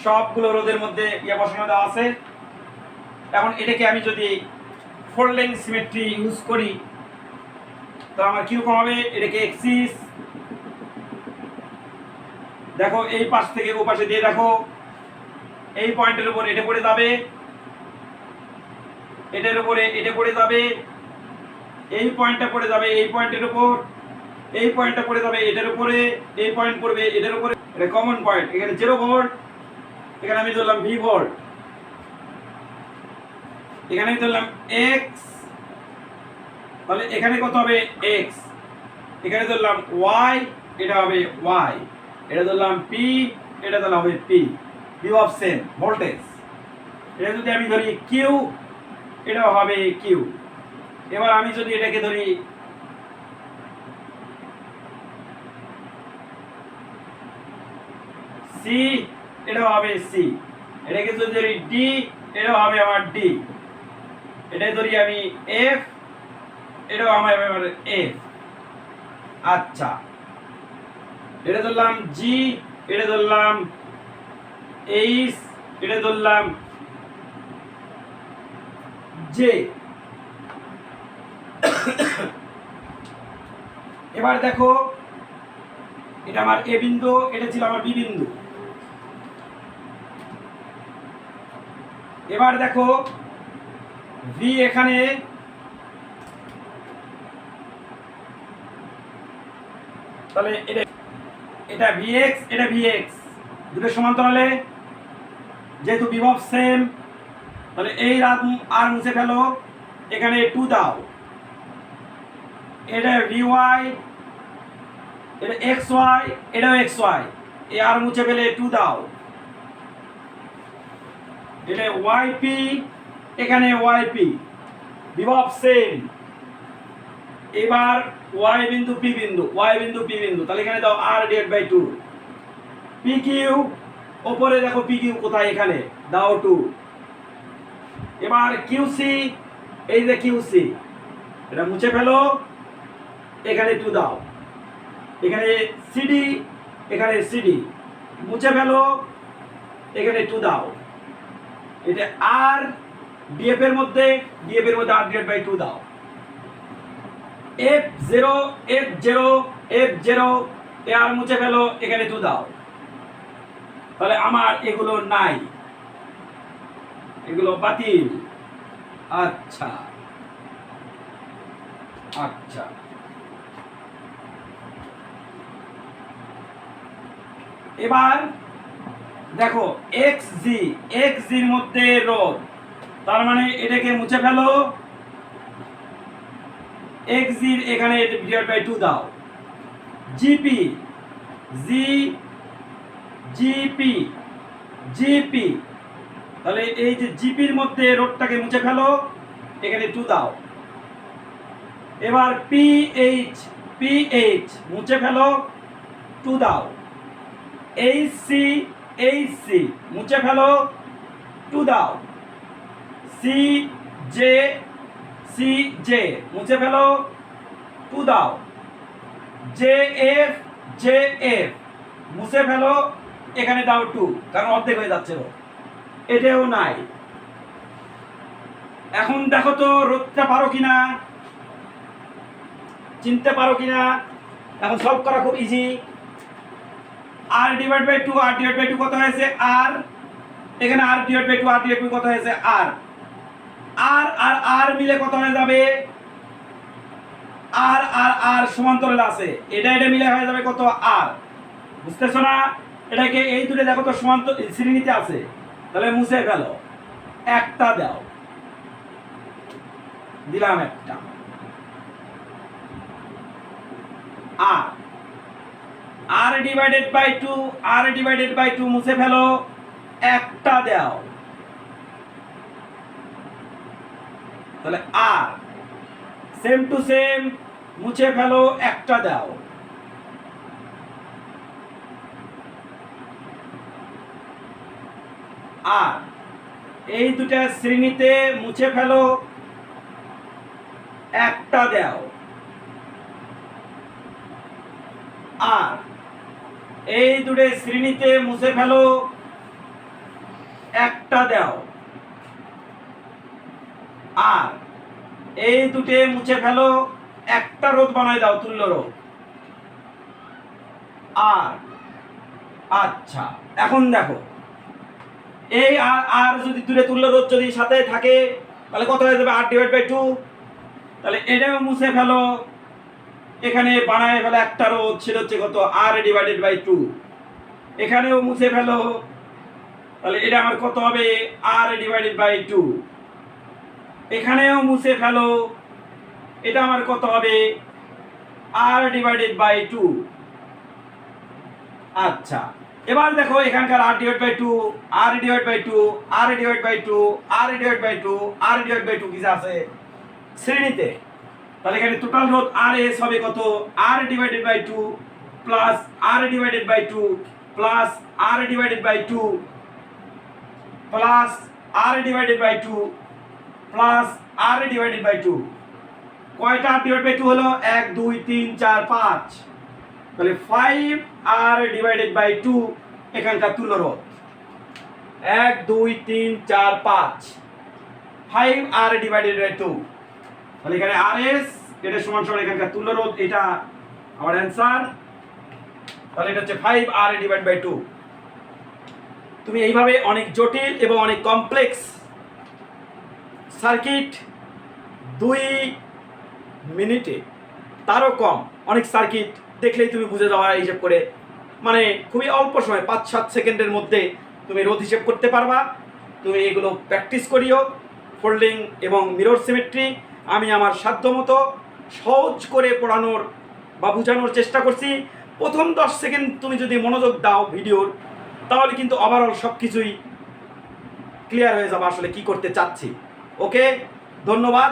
সবগুলো রোধের মধ্যে ইয়া বসানো দেওয়া আছে। এখন এটাকে আমি যদি ফোল্ডিং সিমেট্রি ইউজ করি, তো আমার কিরকম হবে, এটাকে এক্সিস দেখো, এই পাশ থেকে ও পাশে দিয়ে দেখো, এই পয়েন্টের উপর এটা পড়ে যাবে, এটার উপরে এটা পড়ে যাবে, এই পয়েন্টটা পড়ে যাবে এই পয়েন্টের উপর, এই পয়েন্টটা পড়ে যাবে এটার উপরে, এই পয়েন্ট পড়বে এটার উপরে, এটা কমন পয়েন্ট, এখানে 0 ভোল্ট, এখানে আমি ধরলাম v ভোল্ট, এখানে আমি ধরলাম x, তাহলে এখানে কত হবে x, এখানে ধরলাম y, এটা হবে y, এটা ধরলাম p, এটা তাহলে হবে p, v of same voltage. এটা যদি আমি ধরি q, এটা হবে q। এবার আমি যদি এটাকে ধরি c, এটা হবে c, এটাকে যদি ধরি d, এটা হবে আমার d, এটা ধরি আমি f, এটাও আমার f। আচ্ছা, এটা ধরলাম g, এটা ধরলাম h, এটা ধরলাম j। এবার দেখো, এটা আমার a বিন্দু, এটা ছিল আমার b বিন্দু। এবার দেখো v এখানে, তাহলে এটা vx, এটা vx, দুটো সমান্তরালে, যেহেতু বিভব সেম, তাহলে এই আর মুছে ফেলো, এখানে 2 দাও, এটা vy, এটা xy, এটাও xy, এই আর মুছে ফেলে 2 দাও, এটা yp, এখানে yp, বিভব সেম। এবার y বিন্দু p বিন্দু, y বিন্দু p বিন্দু, তাহলে এখানে দাও r/2, pq, উপরে দেখো pq কোথায়, এখানে দাও 2। এবার qc, এই যে qc, এটা মুছে ফেলো, এখানে 2 দাও, এখানে সিডি, এখানে সিডি, মুছে ফেলো, এখানে 2 দাও। এটা আর ডিএফ এর মধ্যে আর ডিভাইড বাই 2 দাও। F0 এ আর মুছে ফেলো, এখানে 2 দাও। তাহলে আমার এগুলো নাই, এগুলো বাতিল। আচ্ছা আচ্ছা, এবার দেখো xg এর মধ্যে রোধ, তার মানে এটাকে মুছে ফেলো, xg এখানে ডিভাইড বাই 2 দাও। জিপি, তাহলে এই যে জিপির মধ্যে রোধটাকে মুছে ফেলো, এখানে 2 দাও। এবার পিএইচ মুছে ফেলো, 2 দাও। এইচসি মুছে ফেলো, 2 দাও। সিজে মুছে ফেলো, 2 দাও। জেএফ মুছে ফেলো, এখানে দাও 2, কারণ অর্ধেক হয়ে যাচ্ছে। এটাও নাই। এখন দেখো তো রোধটা পারো কিনা, চিনতে পারো কিনা। এখন সলভ করা খুব ইজি। আর ডিভাইড বাই 2 কত হয়েছে? আর এখানে আর ডিভাইড বাই 2 কত হয়েছে? আর মিলে কত হয়ে যাবে? আর সমান্তরালে আছে, এটা মিলে হয়ে যাবে কত? আর। বুঝতেছো না? এটাকে এই দুটো দেখো তো সমান্তর শ্রেণীতে আছে, তাহলে মুছে ফেলো, একটা দাও, দিলাম একটা। আর ডিভাইডেড বাই 2 মুছে ফেলো, একটা দাও, তাহলে আর সেম টু সেম মুছে ফেলো, একটা দাও। আর এই দুটা শ্রেণীতে মুছে ফেলো, একটা দাও। আর এই দুটো শ্রেণীতে মুছে ফেলো, একটা দাও। আর এই দুটো মুছে ফেলো, একটা রোধ বানায় দাও, তুল্য রোধ। আর আচ্ছা, এখন দেখো এই আর যদি দূরে তুল্য রোধ যদি সাথে থাকে, তাহলে কত হয়ে যাবে? আর ডিভাইড বাই 2। তাহলে এটাও মুছে ফেলো, এখানে বানায় ফেলো একটা রোধ, সেটা হচ্ছে কত? R divided by 2। এখানেও মুছে ফেলো, তাহলে এটা আমার কত হবে? R divided by 2। এখানেও মুছে ফেলো, এটা আমার কত হবে? R divided by 2। আচ্ছা, এবার দেখো এখানকার R divide by 2, R divide by 2, R divide by 2, R divide by 2, R divide by 2 কি আছে শ্রেণীতে? তাহলে এখানে টোটাল রোধ আর এস হবে কত? R divided by 2 plus R divided by 2 plus R divided by 2 plus R divided by 2 plus R divided by 2। কয়টা আর divide by 2 হলো? 1 2 3 4 5। তাহলে 5 আর ডিভাইডেড বাই 2 এখানকার তুল্য রোধ। 1 2 3 4 5, 5 আর ডিভাইডেড বাই 2। তাহলে এখানে আরএস এটা সমান সমান এখানকার তুল্য রোধ, এটা আমার অ্যান্সার। তাহলে এটা হচ্ছে 5 আর ডিভাইড বাই 2। তুমি এইভাবে অনেক জটিল এবং অনেক কমপ্লেক্স সার্কিট 2 মিনিটে, তারও কম অনেক সার্কিট দেখলেই তুমি বুঝে যাওয়া হিসেব করে, মানে খুবই অল্প সময় 5-7 সেকেন্ডের মধ্যে তুমি রোধ হিসেব করতে পারবা। তুমি এগুলো প্র্যাকটিস করিও, ফোল্ডিং এবং মিরর সিমেট্রি। আমি আমার সাধ্যমতো সহজ করে পড়ানোর বা বোঝানোর চেষ্টা করছি। প্রথম 10 সেকেন্ড তুমি যদি মনোযোগ দাও ভিডিওর, তাহলে কিন্তু ওভারঅল সব কিছুই ক্লিয়ার হয়ে যাবে আসলে কি করতে চাচ্ছি। ওকে, ধন্যবাদ।